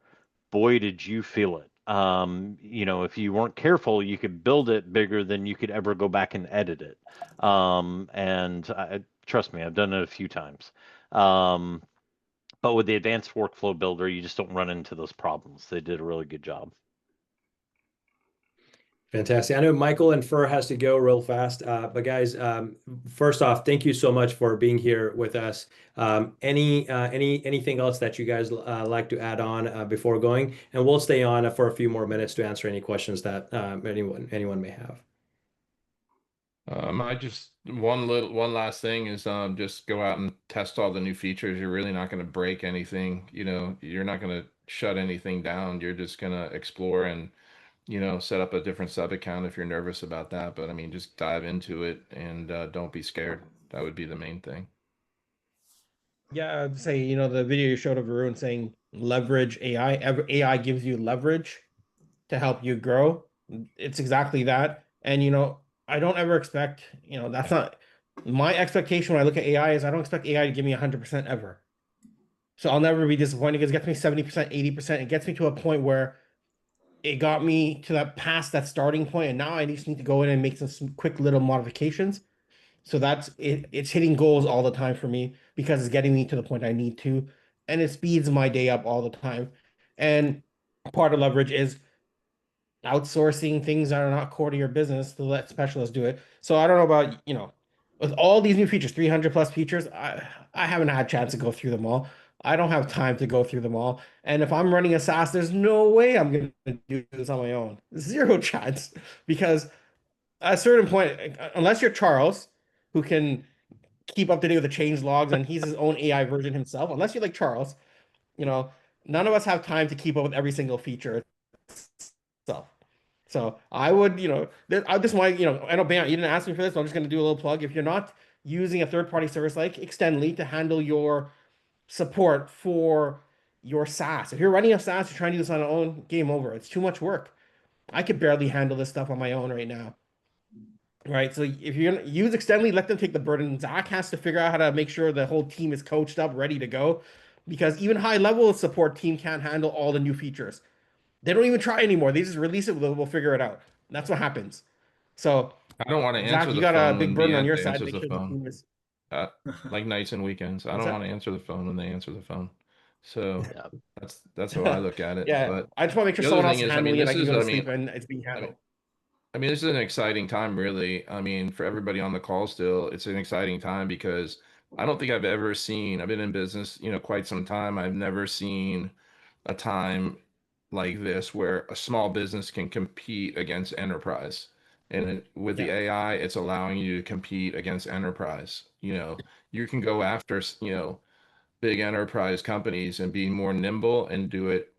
boy, did you feel it. If you weren't careful, you could build it bigger than you could ever go back and edit it. Trust me, I've done it a few times. But with the advanced workflow builder, you just don't run into those problems. They did a really good job.
Fantastic. I know Michael and Fur has to go real fast, but guys, first off, thank you so much for being here with us. Anything else that you guys like to add on before going? And we'll stay on for a few more minutes to answer any questions that anyone may have.
I just one last thing is just go out and test all the new features. You're really not going to break anything. You're not going to shut anything down. You're just going to explore and set up a different sub account if you're nervous about that. But I mean, just dive into it and don't be scared. That would be the main thing.
Yeah, I'd say, you know, the video you showed of Varun saying leverage AI. AI gives you leverage to help you grow. It's exactly that. And, you know, I don't ever expect, you know, that's not my expectation when I look at AI is I don't expect AI to give me 100% ever. So I'll never be disappointed because it gets me 70%, 80%. It gets me to a point where it got me to that past that starting point, and now I just need to go in and make some quick little modifications. So that's it. It's hitting goals all the time for me because it's getting me to the point I need to, and it speeds my day up all the time. And part of leverage is outsourcing things that are not core to your business to let specialists do it. So I don't know about, you know, with all these new features, 300 plus features, I haven't had a chance to go through them all. I don't have time to go through them all. And if I'm running a SaaS, there's no way I'm going to do this on my own. Zero chance. Because at a certain point, unless you're Charles, who can keep up to date with the change logs and he's his own AI version himself, unless you're like Charles, you know, none of us have time to keep up with every single feature itself. So I would, you know, I just want, you know, I know Bam, you didn't ask me for this, so I'm just going to do a little plug. If you're not using a third-party service like Extendly to handle your support for your SaaS, if you're running a SaaS, you're trying to do this on your own, game over. It's too much work. I could barely handle this stuff on my own right now. Right. So if you're gonna use Extendly, let them take the burden. Zach has to figure out how to make sure the whole team is coached up, ready to go. Because even high level support team can't handle all the new features. They don't even try anymore. They just release it, we'll figure it out. That's what happens. So,
I don't want to
Zach,
answer
you
the
got a
phone
big
when
burden on
BN
your side.
answers
Make
the
sure the
phone.
team is.
uh, like nights and weekends. I
What's
don't want
that?
to answer the phone when they answer the phone. So
Yeah.
that's how I look at it.
Yeah,
But
I just want to make sure
the other
someone
thing
else is
is, I mean,
handling it. I
this
can
is,
go to sleep and it's being
I mean,
handled.
this is an exciting time, really. I mean, for everybody on the call still, it's an exciting time because I don't think I've ever seen, I've been in business, quite some time. I've never seen a time like this where a small business can compete against enterprise. And with the
Yeah.
AI, it's allowing you to compete against enterprise. You can go after, big enterprise companies and be more nimble and do it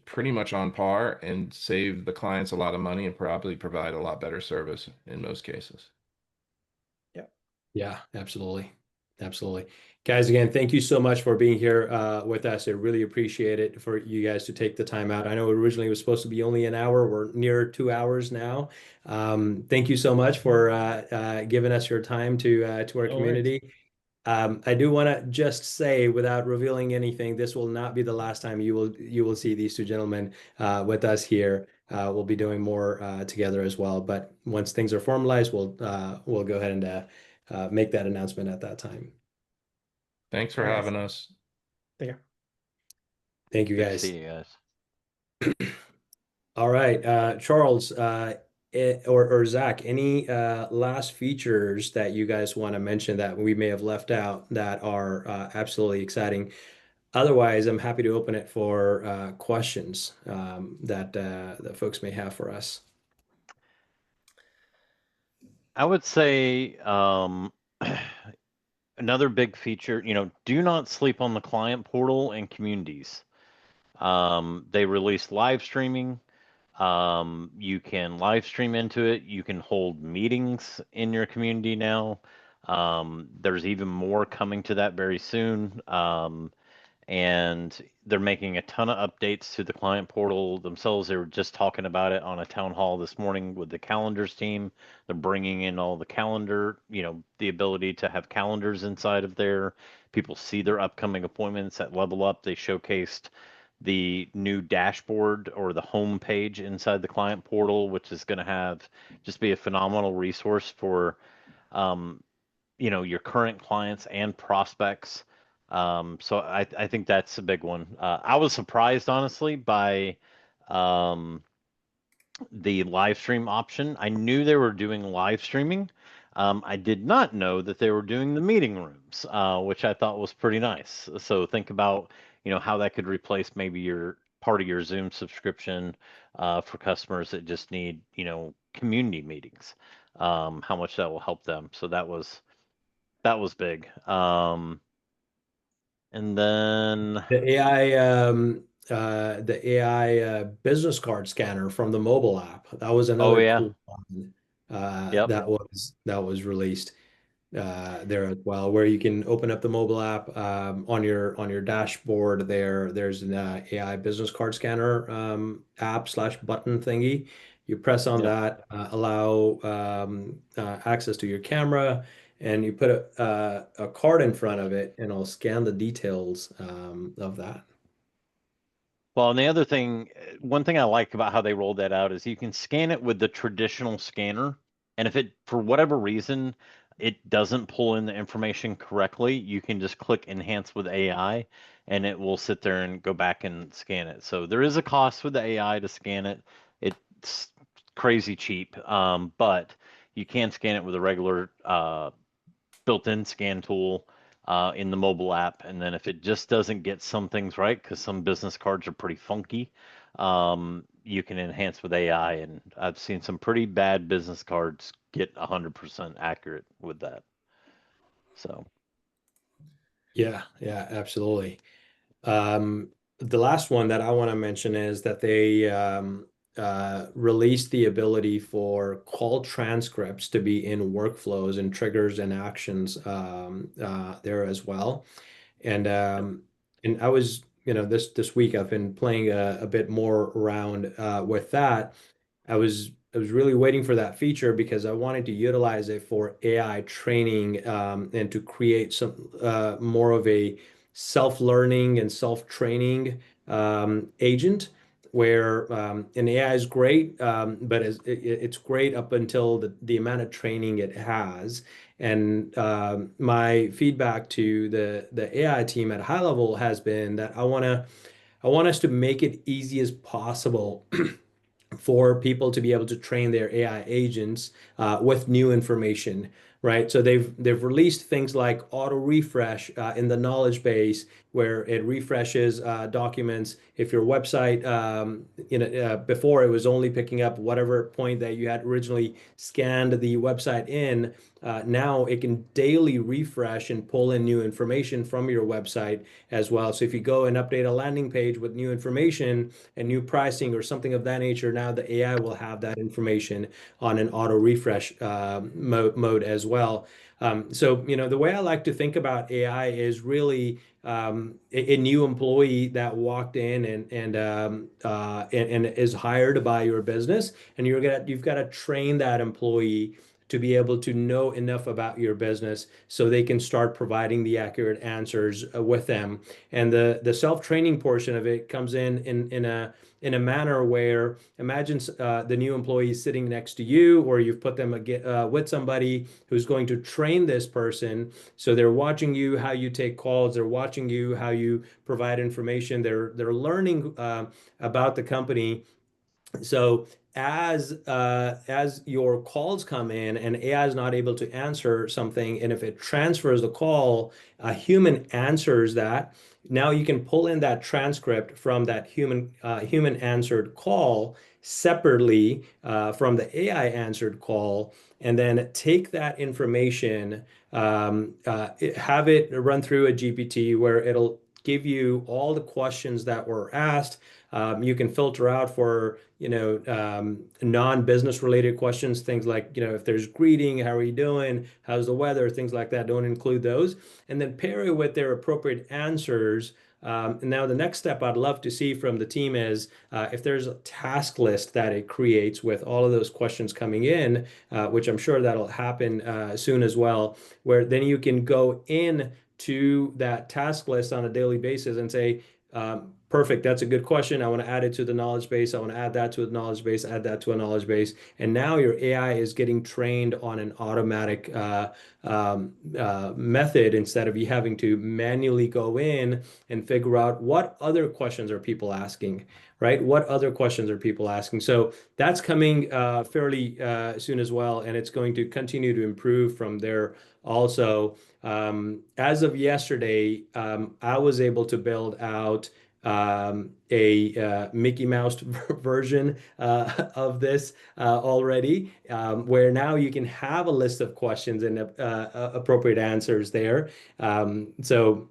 pretty much on par and save the clients a lot of money and probably provide a lot better service in most cases.
Yeah.
Yeah, absolutely. Absolutely. Guys, again, thank you so much for being here with us. I really appreciate it for you guys to take the time out. I know originally it was supposed to be only an hour. We're near 2 hours now. Thank you so much for giving us your time to our
No worries.
community. I do want to just say, without revealing anything, this will not be the last time you will see these two gentlemen with us here. We'll be doing more together as well. But once things are formalized, we'll go ahead and make that announcement at that time.
Thanks for
All right, guys.
having us.
Take care.
Thank you,
Good to
guys.
see you guys.
All right, Charles or Zach, any last features that you guys want to mention that we may have left out that are absolutely exciting? Otherwise, I'm happy to open it for questions that folks may have for us.
I would say another big feature, do not sleep on the client portal and communities. They release live streaming. You can live stream into it. You can hold meetings in your community now. There's even more coming to that very soon. And they're making a ton of updates to the client portal themselves. They were just talking about it on a town hall this morning with the calendars team. They're bringing in all the calendar, the ability to have calendars inside of there. People see their upcoming appointments at LevelUp. They showcased the new dashboard or the home page inside the client portal, which is going to have just be a phenomenal resource for your current clients and prospects. So I think that's a big one. I was surprised, honestly, by um, the live stream option. I knew they were doing live streaming. I did not know that they were doing the meeting rooms, which I thought was pretty nice. So think about, how that could replace maybe your part of your Zoom subscription for customers that just need, community meetings. How much that will help them. So that was big. And then,
The AI business card scanner from the mobile app. That was
oh
another
yeah,
cool one
yep.
that was released. there as well, where you can open up the mobile app on your dashboard. There's an AI business card scanner app slash button thingy. You press on
Yeah.
that, allow access to your camera, and you put a card in front of it, and it'll scan the details of that.
Well, and the other thing, one thing I like about how they rolled that out is you can scan it with the traditional scanner. And if it, for whatever reason, it doesn't pull in the information correctly, you can just click enhance with AI and it will sit there and go back and scan it. So there is a cost with the AI to scan it. It's crazy cheap, but you can scan it with a regular built-in scan tool in the mobile app. And then if it just doesn't get some things right, because some business cards are pretty funky, you can enhance with AI. And I've seen some pretty bad business cards get 100% accurate with that. So,
Yeah, yeah, absolutely. Um, the last one that I want to mention is that they released the ability for call transcripts to be in workflows and triggers and actions there as well. And I was, this week I've been playing a bit more around with that. I was really waiting for that feature because I wanted to utilize it for AI training and to create some more of a self-learning and self-training agent where an AI is great, but it's great up until the amount of training it has. And my feedback to the AI team at HighLevel has been that I want us to make it easy as possible for people to be able to train their AI agents with new information, right? So they've released things like auto refresh in the knowledge base, where it refreshes documents. If your website, before it was only picking up whatever point that you had originally scanned the website in, now it can daily refresh and pull in new information from your website as well. So if you go and update a landing page with new information and new pricing or something of that nature, now the AI will have that information on an auto refresh mode as well. So, the way I like to think about AI is really a new employee that walked in and is hired by your business, and you've got to train that employee to be able to know enough about your business so they can start providing the accurate answers with them. And the self-training portion of it comes in a manner where imagine the new employee sitting next to you, or you've put them with somebody who's going to train this person. So they're watching you how you take calls, they're watching you how you provide information, they're learning about the company. So as your calls come in and AI is not able to answer something, and if it transfers the call, a human answers that. Now you can pull in that transcript from that human answered call separately from the AI answered call, and then take that information, have it run through a GPT where it'll give you all the questions that were asked. You can filter out for, non-business related questions, things like, if there's greeting, how are you doing? How's the weather? Things like that. Don't include those. And then pair it with their appropriate answers. And now the next step I'd love to see from the team is if there's a task list that it creates with all of those questions coming in, which I'm sure that'll happen soon as well, where then you can go in to that task list on a daily basis and say, perfect, that's a good question. I want to add it to the knowledge base. I want to add that to a knowledge base, add that to a knowledge base. And now your AI is getting trained on an automatic method instead of you having to manually go in and figure out what other questions are people asking, right? What other questions are people asking? So that's coming fairly soon as well. And it's going to continue to improve from there also. As of yesterday, I was able to build out a Mickey Mouse version of this already, where now you can have a list of questions and appropriate answers there. So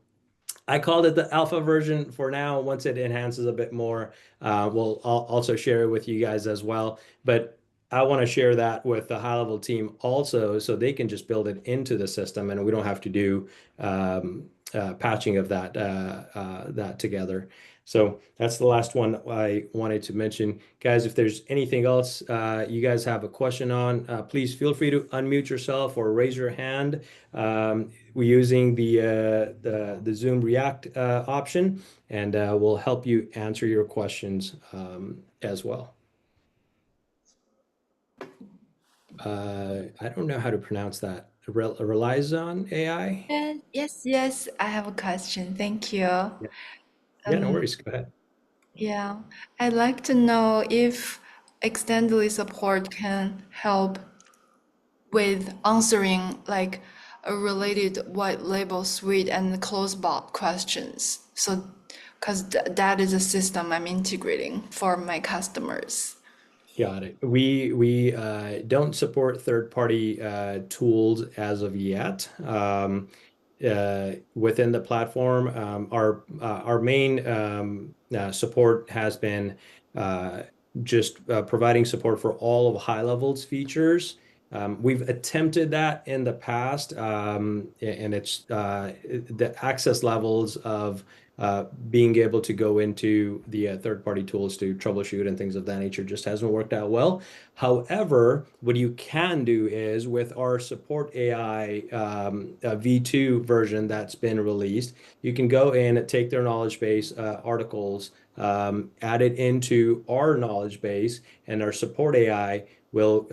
I called it the alpha version for now. Once it enhances a bit more, we'll also share it with you guys as well. But I want to share that with the high level team also, so they can just build it into the system, and we don't have to do patching of that together. So that's the last one I wanted to mention. Guys, if there's anything else you guys have a question on, please feel free to unmute yourself or raise your hand. We're using the Zoom React option, and we'll help you answer your questions as well. I don't know how to pronounce that. Relies on AI?
And yes, I have a question. Thank you.
Yeah, no worries. Go ahead.
Yeah, I'd like to know if extended support can help with answering like a related white label suite and closed bot questions. So, because that is a system I'm integrating for my customers.
Got it. We don't support third-party tools as of yet. Within the platform, our main support has been just providing support for all of HighLevel's features. We've attempted that in the past, and it's the access levels of being able to go into the third-party tools to troubleshoot and things of that nature just hasn't worked out well. However, what you can do is with our support AI V2 version that's been released, you can go in and take their knowledge base articles, add it into our knowledge base, and our support AI will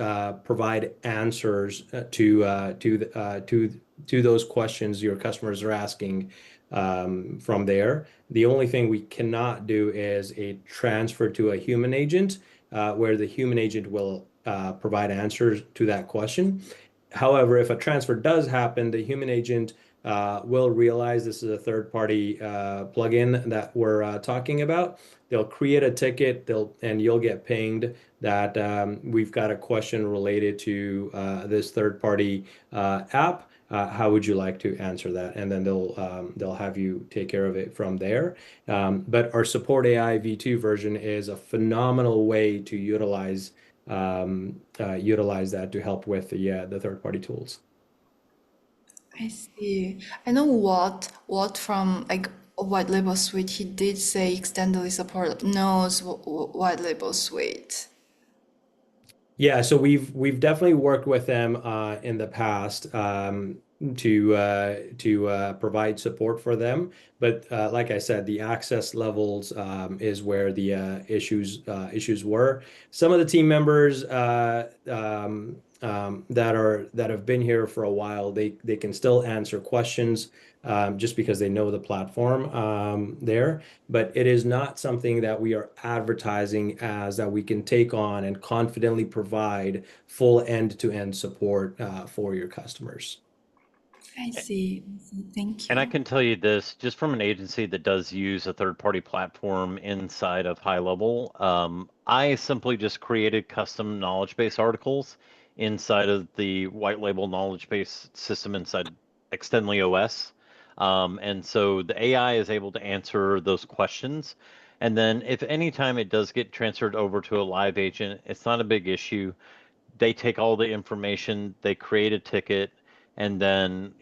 provide answers to those questions your customers are asking from there. The only thing we cannot do is a transfer to a human agent, where the human agent will provide answers to that question. However, if a transfer does happen, the human agent will realize this is a third-party plugin that we're talking about. They'll create a ticket, and you'll get pinged that we've got a question related to this third-party app. How would you like to answer that? And then they'll have you take care of it from there. But our support AI V2 version is a phenomenal way to utilize that to help with the third-party tools.
I see. I know what from like a white label suite, he did say extended support knows white label suite.
Yeah, so we've definitely worked with them in the past to provide support for them. But like I said, the access levels is where the issues were. Some of the team members that have been here for a while, they can still answer questions just because they know the platform there. But it is not something that we are advertising as that we can take on and confidently provide full end-to-end support for your customers.
I see. Thank
And I
you.
can tell you this, just from an agency that does use a third-party platform inside of HighLevel, I simply just created custom knowledge base articles inside of the white label knowledge base system inside Extendly OS. And so the AI is able to answer those questions. And then if any time it does get transferred over to a live agent, it's not a big issue. They take all the information, they create a ticket, and then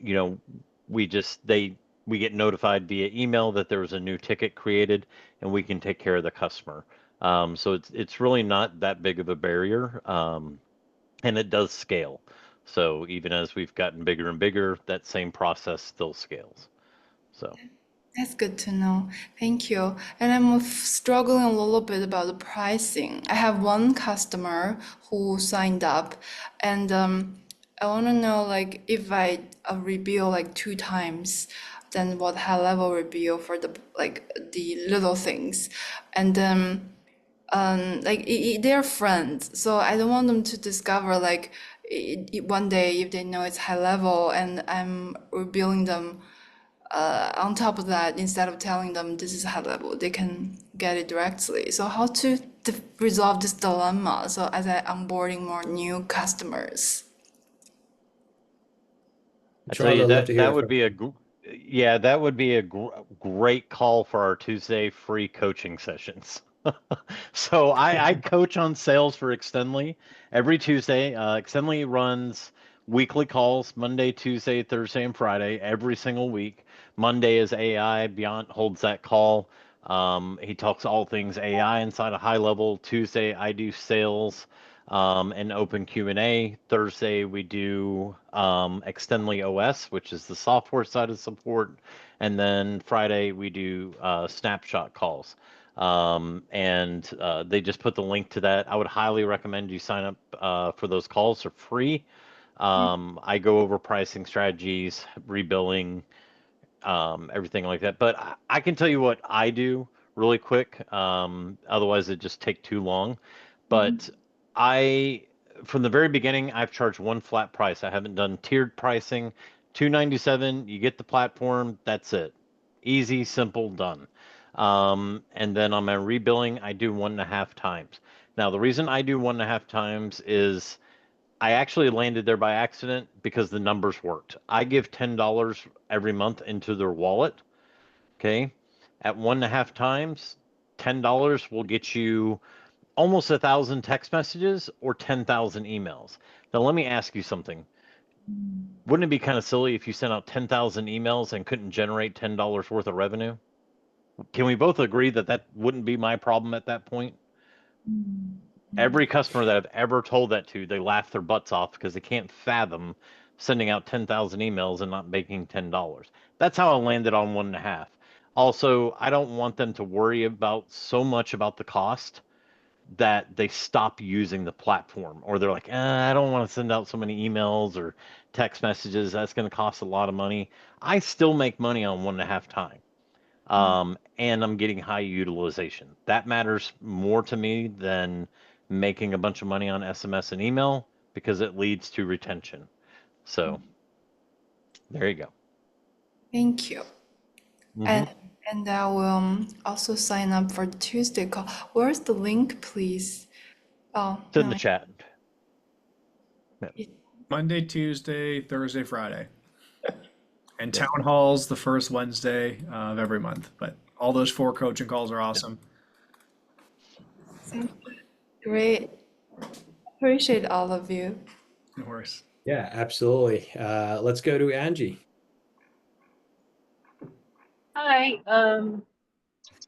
we get notified via email that there was a new ticket created, and we can take care of the customer. So it's really not that big of a barrier, and it does scale. So even as we've gotten bigger and bigger, that same process still scales. So.
That's good to know. Thank you. And I'm struggling a little bit about the pricing. I have one customer who signed up, and I want to know like if I rebill like 2 times, then what high level rebill for the little things, and they're friends, so I don't want them to discover like one day if they know it's high level and I'm rebilling them. On top of that, instead of telling them this is high level, they can get it directly. So how to resolve this dilemma? So as I onboarding more new customers.
I tell you
Charles, I'd love to hear
that would
from
be that would be a great call for our Tuesday free coaching sessions. So I coach on sales for Extendly every Tuesday. Extendly runs weekly calls Monday, Tuesday, Thursday, and Friday every single week. Monday is AI. Beyond holds that call. He talks all things AI inside of High Level. Tuesday I do sales and open Q&A. Thursday we do Extendly OS, which is the software side of support, and then Friday we do snapshot calls. And they just put the link to that. I would highly recommend you sign up for those calls. They're free. I go over pricing strategies, rebilling, everything like that. But I can tell you what I do really quick. Otherwise, it just take too long. But I, from the very beginning, I've charged one flat price. I haven't done tiered pricing. 297, you get the platform. That's it. Easy, simple, done. And then on my rebilling, I do 1.5 times. Now, the reason I do 1.5 times is I actually landed there by accident because the numbers worked. I give $10 every month into their wallet. Okay. At 1.5 times, $10 will get you almost 1,000 text messages or 10,000 emails. Now, let me ask you something. Wouldn't it be kind of silly if you sent out 10,000 emails and couldn't generate $10 worth of revenue? Can we both agree that that wouldn't be my problem at that point? Every customer that I've ever told that to, they laugh their butts off because they can't fathom sending out 10,000 emails and not making $10. That's how I landed on 1.5. Also, I don't want them to worry about so much about the cost that they stop using the platform, or they're like, I don't want to send out so many emails or text messages. That's going to cost a lot of money. I still make money on 1.5 time. And I'm getting high utilization. That matters more to me than making a bunch of money on SMS and email because it leads to retention. So there you go.
Thank you.
Mhm.
And I will also sign up for the Tuesday call. Where's the link, please? Oh,
It's in the
no.
chat.
Monday, Tuesday, Thursday, Friday. And
Yep.
town halls the first Wednesday of every month. But all those 4 coaching calls are awesome.
Great. Appreciate all of you.
No worries.
Yeah, absolutely. Let's go to Angie.
Hi,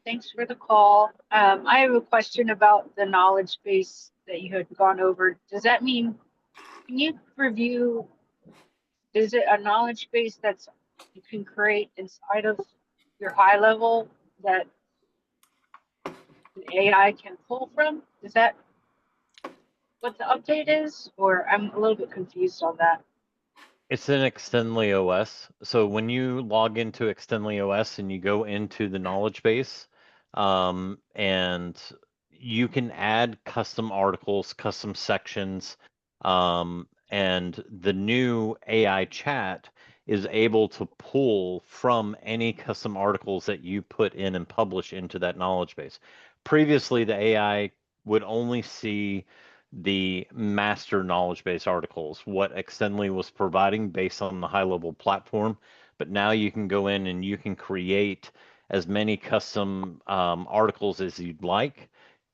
thanks for the call. I have a question about the knowledge base that you had gone over. Does that mean, can you review, is it a knowledge base that's you can create inside of your high level that an AI can pull from? Is that what the update is? Or I'm a little bit confused on that.
It's in Extendly OS. So when you log into Extendly OS and you go into the knowledge base, and you can add custom articles, custom sections, and the new AI chat is able to pull from any custom articles that you put in and publish into that knowledge base. Previously, the AI would only see the master knowledge base articles, what Extendly was providing based on the high level platform. But now you can go in and you can create as many custom articles as you'd like,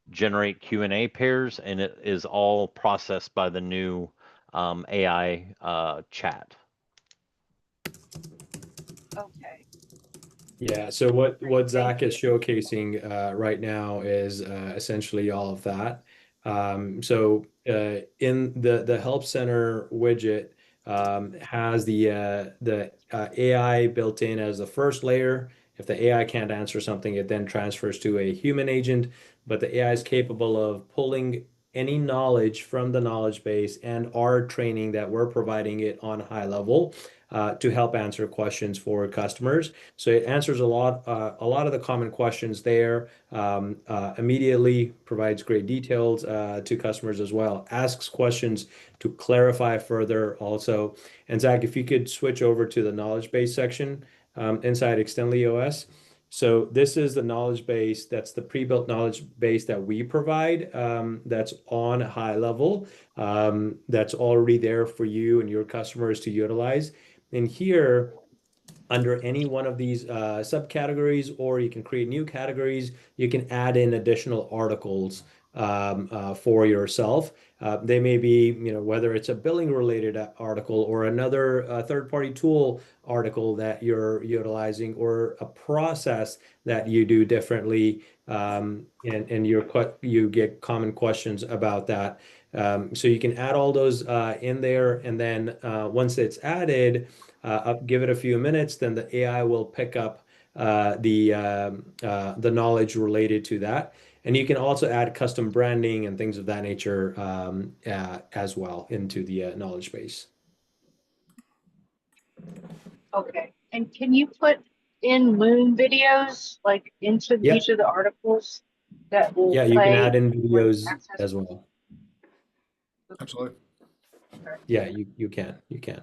generate Q&A pairs, and it is all processed by the new AI chat.
Okay.
Yeah, so what Zach is showcasing right now is essentially all of that. In the Help Center widget has the AI built in as the first layer. If the AI can't answer something, it then transfers to a human agent, but the AI is capable of pulling any knowledge from the knowledge base and our training that we're providing it on high level to help answer questions for customers. So it answers a lot of the common questions there, immediately provides great details to customers as well, asks questions to clarify further also. And Zach, if you could switch over to the knowledge base section inside Extendly OS. So this is the knowledge base, that's the pre-built knowledge base that we provide, that's on high level, that's already there for you and your customers to utilize. And here, under any one of these subcategories, or you can create new categories. You can add in additional articles for yourself. They may be, whether it's a billing related article or another third-party tool article that you're utilizing, or a process that you do differently, and you get common questions about that. So you can add all those in there, and then once it's added, give it a few minutes, then the AI will pick up the knowledge related to that. And you can also add custom branding and things of that nature as well into the knowledge base.
Okay. And can you put in Loom videos like into
Yep.
each of the articles that will
Yeah, you can
play
add in
with
videos
access?
as well.
Absolutely.
Yeah, you can.
Okay. All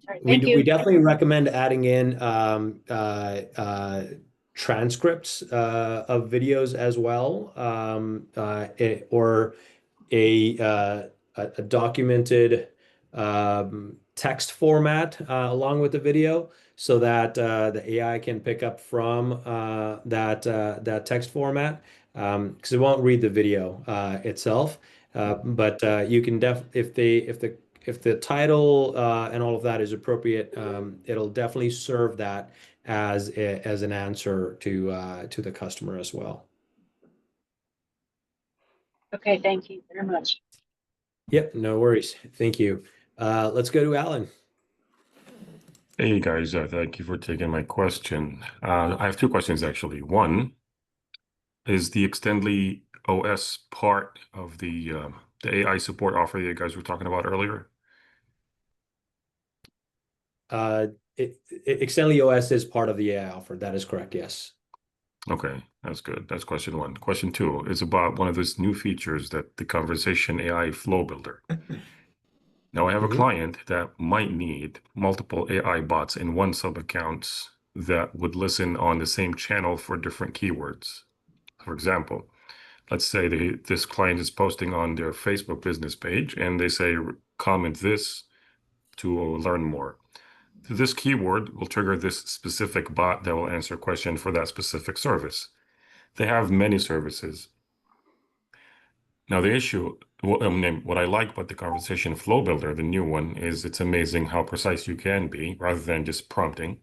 right.
We
Thank you.
definitely recommend adding in transcripts of videos as well, or a documented text format along with the video, so that the AI can pick up from that text format, because it won't read the video itself. But you can if the title and all of that is appropriate, it'll definitely serve that as an answer to the customer as well.
Okay. Thank you very much.
Yep, no worries. Thank you. Let's go to Alan.
Hey guys, thank you for taking my question. I have two questions actually. One, is the Extendly OS part of the AI support offer that you guys were talking about earlier?
Extendly OS is part of the AI offer. That is correct. Yes.
Okay, that's good. That's question one. Question two is about one of those new features, that the conversation AI flow builder. Now I have a client that might need multiple AI bots in one sub accounts that would listen on the same channel for different keywords. For example, let's say this client is posting on their Facebook business page and they say, comment this to learn more. This keyword will trigger this specific bot that will answer a question for that specific service. They have many services. Now the issue, what I like about the conversation flow builder, the new one, is it's amazing how precise you can be rather than just prompting.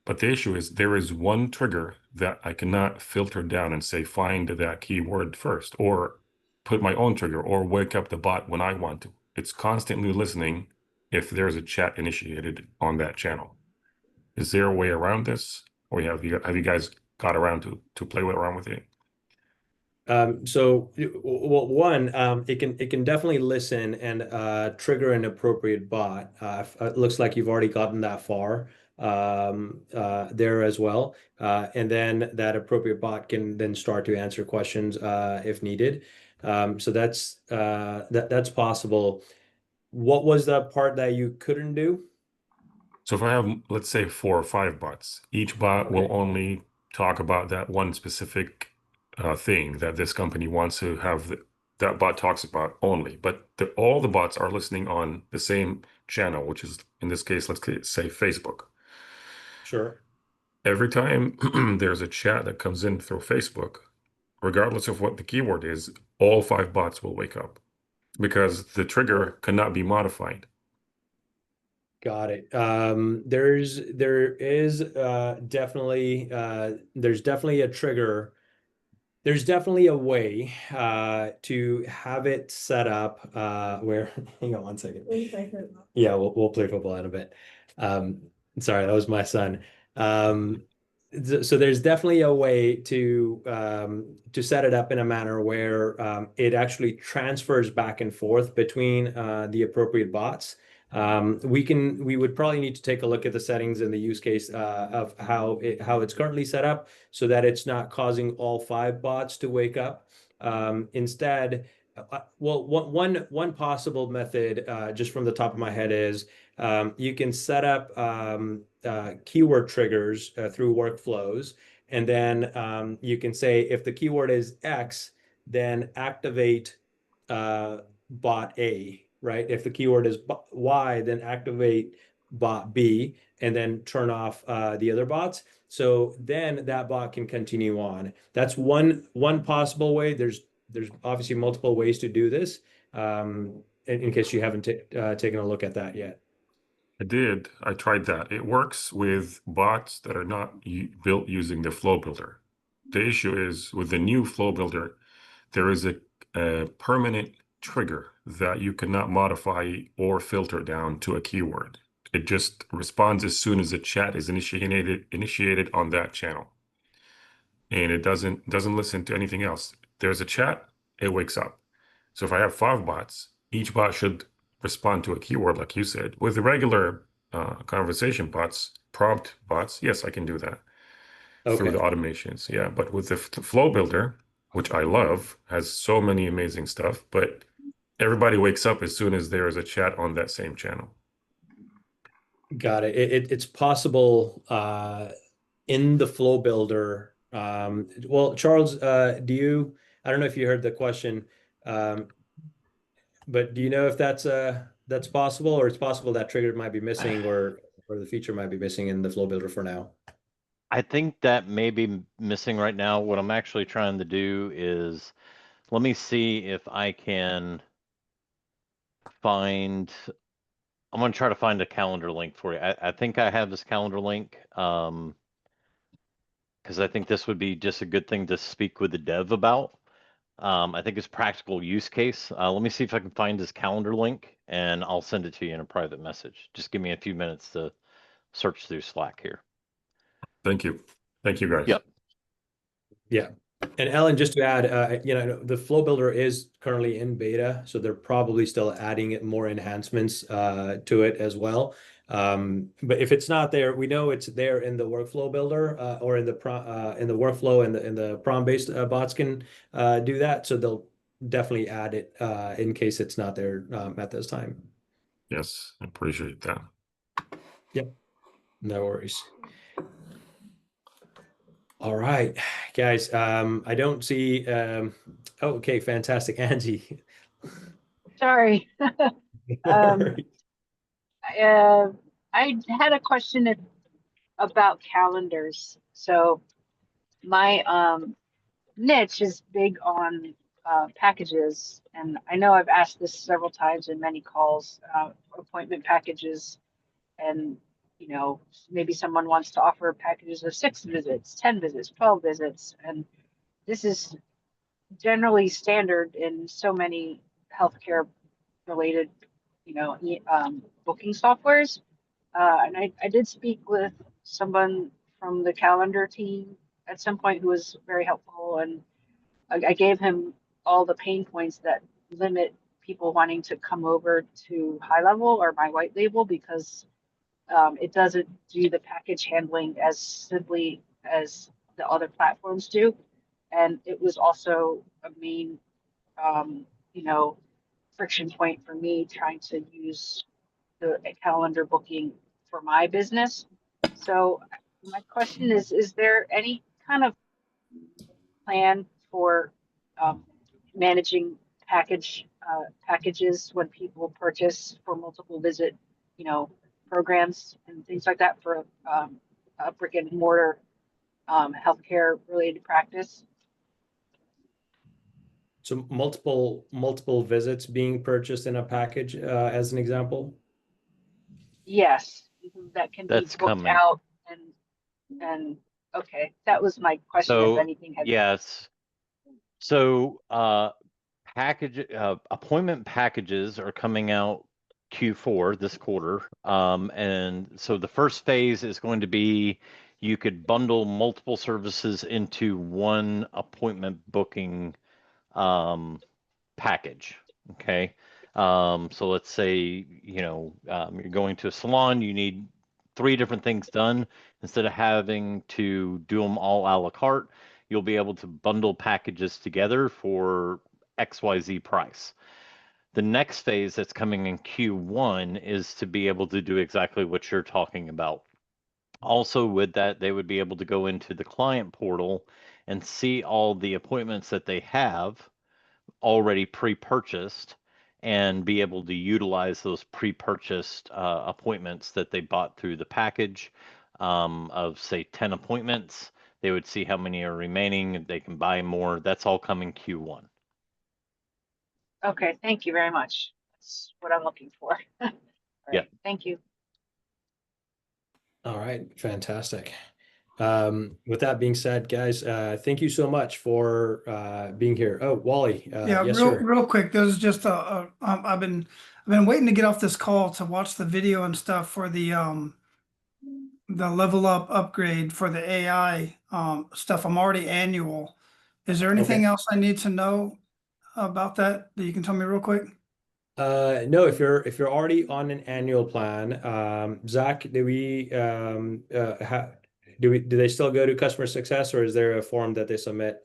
But the issue is there is one trigger that I cannot filter down and say, find that keyword first, or put my own trigger, or wake up the bot when I want to. It's constantly listening if there's a chat initiated on that channel. Is there a way around this? Or have you guys got around to play around with it?
So, well, one, it can definitely listen and trigger an appropriate bot. It looks like you've already gotten that far there as well, and then that appropriate bot can then start to answer questions if needed. So that's possible. What was the part that you couldn't do?
So if I have, let's say, 4 or 5 bots, each bot will
Okay.
only talk about that one specific thing that this company wants to have that bot talks about only. But all the bots are listening on the same channel, which is, in this case, let's say Facebook.
Sure.
Every time there's a chat that comes in through Facebook, regardless of what the keyword is, all 5 bots will wake up because the trigger cannot be modified.
Got it. There is definitely there's definitely a trigger. There's definitely a way to have it set up where, hang on one second. Yeah, we'll play football in a bit. Um, sorry, that was my son. So there's definitely a way to set it up in a manner where it actually transfers back and forth between the appropriate bots. We would probably need to take a look at the settings and the use case of how it's currently set up, so that it's not causing all 5 bots to wake up. Instead, well, one possible method, just from the top of my head, is you can set up keyword triggers through workflows, and then you can say, if the keyword is X, then activate bot A, right? If the keyword is Y, then activate bot B and then turn off the other bots. So then that bot can continue on. That's one possible way. There's obviously multiple ways to do this. In case you haven't taken a look at that yet.
I did. I tried that. It works with bots that are not built using the flow builder. The issue is with the new flow builder, there is a permanent trigger that you cannot modify or filter down to a keyword. It just responds as soon as a chat is initiated on that channel. And it doesn't listen to anything else. There's a chat, it wakes up. So if I have 5 bots, each bot should respond to a keyword, like you said. With the regular conversation bots, prompt bots, yes, I can do that through the automations. Yeah, but with the flow builder, which I love, has so many amazing stuff, but everybody wakes up as soon as there is a chat on that same channel.
Got it. It's possible in the flow builder. Well, Charles, I don't know if you heard the question, but do you know if that's possible, or it's possible that trigger might be missing, or the feature might be missing in the flow builder for now?
I think that may be missing right now. What I'm actually trying to do is, let me see if I can find, I'm going to try to find a calendar link for you. I think I have this calendar link, because I think this would be just a good thing to speak with the dev about. I think it's practical use case. Let me see if I can find this calendar link, and I'll send it to you in a private message. Just give me a few minutes to search through Slack here.
Thank you. Thank you, guys.
Yep.
Yeah. And Ellen, just to add, the flow builder is currently in beta, so they're probably still adding more enhancements to it as well. But if it's not there, we know it's there in the workflow builder or in the workflow, and the prompt-based bots can do that. So they'll definitely add it in case it's not there at this time.
Yes, I appreciate that.
Yep. No worries. All right, guys. I don't see. Okay, fantastic, Angie.
Sorry.
No worries.
I had a question about calendars. So my niche is big on packages, and I know I've asked this several times in many calls, appointment packages, and maybe someone wants to offer packages of 6 visits, 10 visits, 12 visits, and this is generally standard in so many healthcare related booking softwares. And I did speak with someone from the calendar team at some point who was very helpful, and I gave him all the pain points that limit people wanting to come over to HighLevel or my white label, because it doesn't do the package handling as simply as the other platforms do. And it was also a main, friction point for me trying to use the calendar booking for my business. So my question is there any kind of plan for managing packages when people purchase for multiple visit, programs and things like that for a brick and mortar healthcare related practice?
So multiple visits being purchased in a package, as an example.
Yes, that can be
That's
booked
coming.
out and okay, that was my question. If
So
anything had
yes, so appointment packages are coming out Q4 this quarter, and so the first phase is going to be, you could bundle multiple services into one appointment booking package. Okay. So let's say, you're going to a salon, you need 3 different things done. Instead of having to do them all a la carte, you'll be able to bundle packages together for XYZ price. The next phase that's coming in Q1 is to be able to do exactly what you're talking about. Also with that, they would be able to go into the client portal and see all the appointments that they have already pre-purchased, and be able to utilize those pre-purchased appointments that they bought through the package of, say, 10 appointments. They would see how many are remaining. They can buy more. That's all coming Q1.
Okay, thank you very much. That's what I'm looking for. All right,
Yeah.
thank you.
All right, fantastic. With that being said, guys, thank you so much for being here. Oh, Wally,
Yeah,
yes,
real
sir.
real quick. There's just I've been waiting to get off this call to watch the video and stuff for the LevelUp upgrade for the AI stuff. I'm already annual. Is there anything
Okay.
else I need to know about that you can tell me real quick?
No, if you're already on an annual plan, Zach, do they still go to customer success, or is there a form that they submit?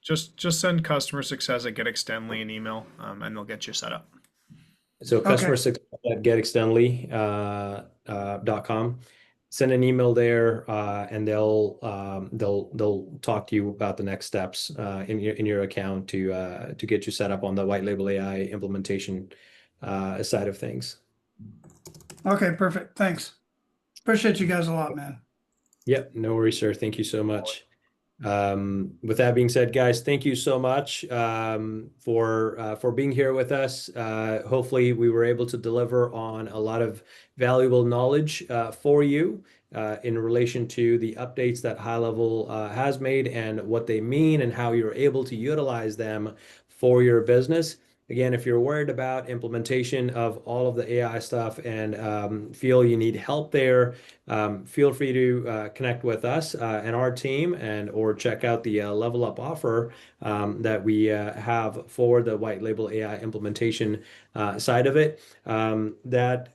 Just send customer success at GetExtendly an email, and they'll get you set up.
So
Okay.
customer success at getextendly.com. Send an email there, and they'll talk to you about the next steps in your account to get you set up on the white label AI implementation side of things.
Okay, perfect. Thanks. Appreciate you guys a lot, man.
Yep, no worries, sir. Thank you so much. With that being said, guys, thank you so much for being here with us. Hopefully, we were able to deliver on a lot of valuable knowledge for you in relation to the updates that HighLevel has made and what they mean and how you're able to utilize them for your business. Again, if you're worried about implementation of all of the AI stuff and feel you need help there, feel free to connect with us and our team, or check out the LevelUp offer that we have for the white label AI implementation side of it. That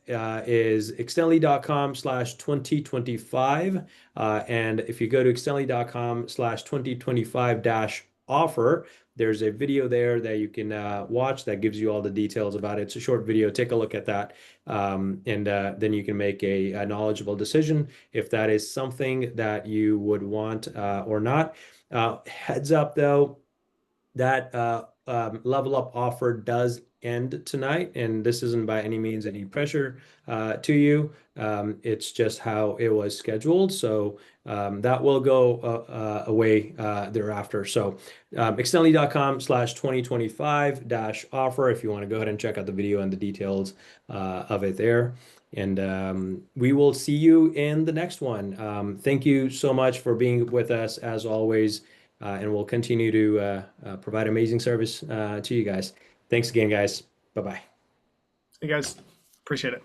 is extendly.com/2025. And if you go to extendly.com/2025-offer, there's a video there that you can watch that gives you all the details about it. It's a short video. Take a look at that. And then you can make a knowledgeable decision if that is something that you would want or not. Heads up, though, that LevelUp offer does end tonight, and this isn't by any means any pressure to you. It's just how it was scheduled, so that will go away thereafter. So extendly.com/2025-offer if you want to go ahead and check out the video and the details of it there. And we will see you in the next one. Thank you so much for being with us as always. And we'll continue to provide amazing service to you guys. Thanks again, guys. Bye-bye.
Hey, guys. Appreciate it.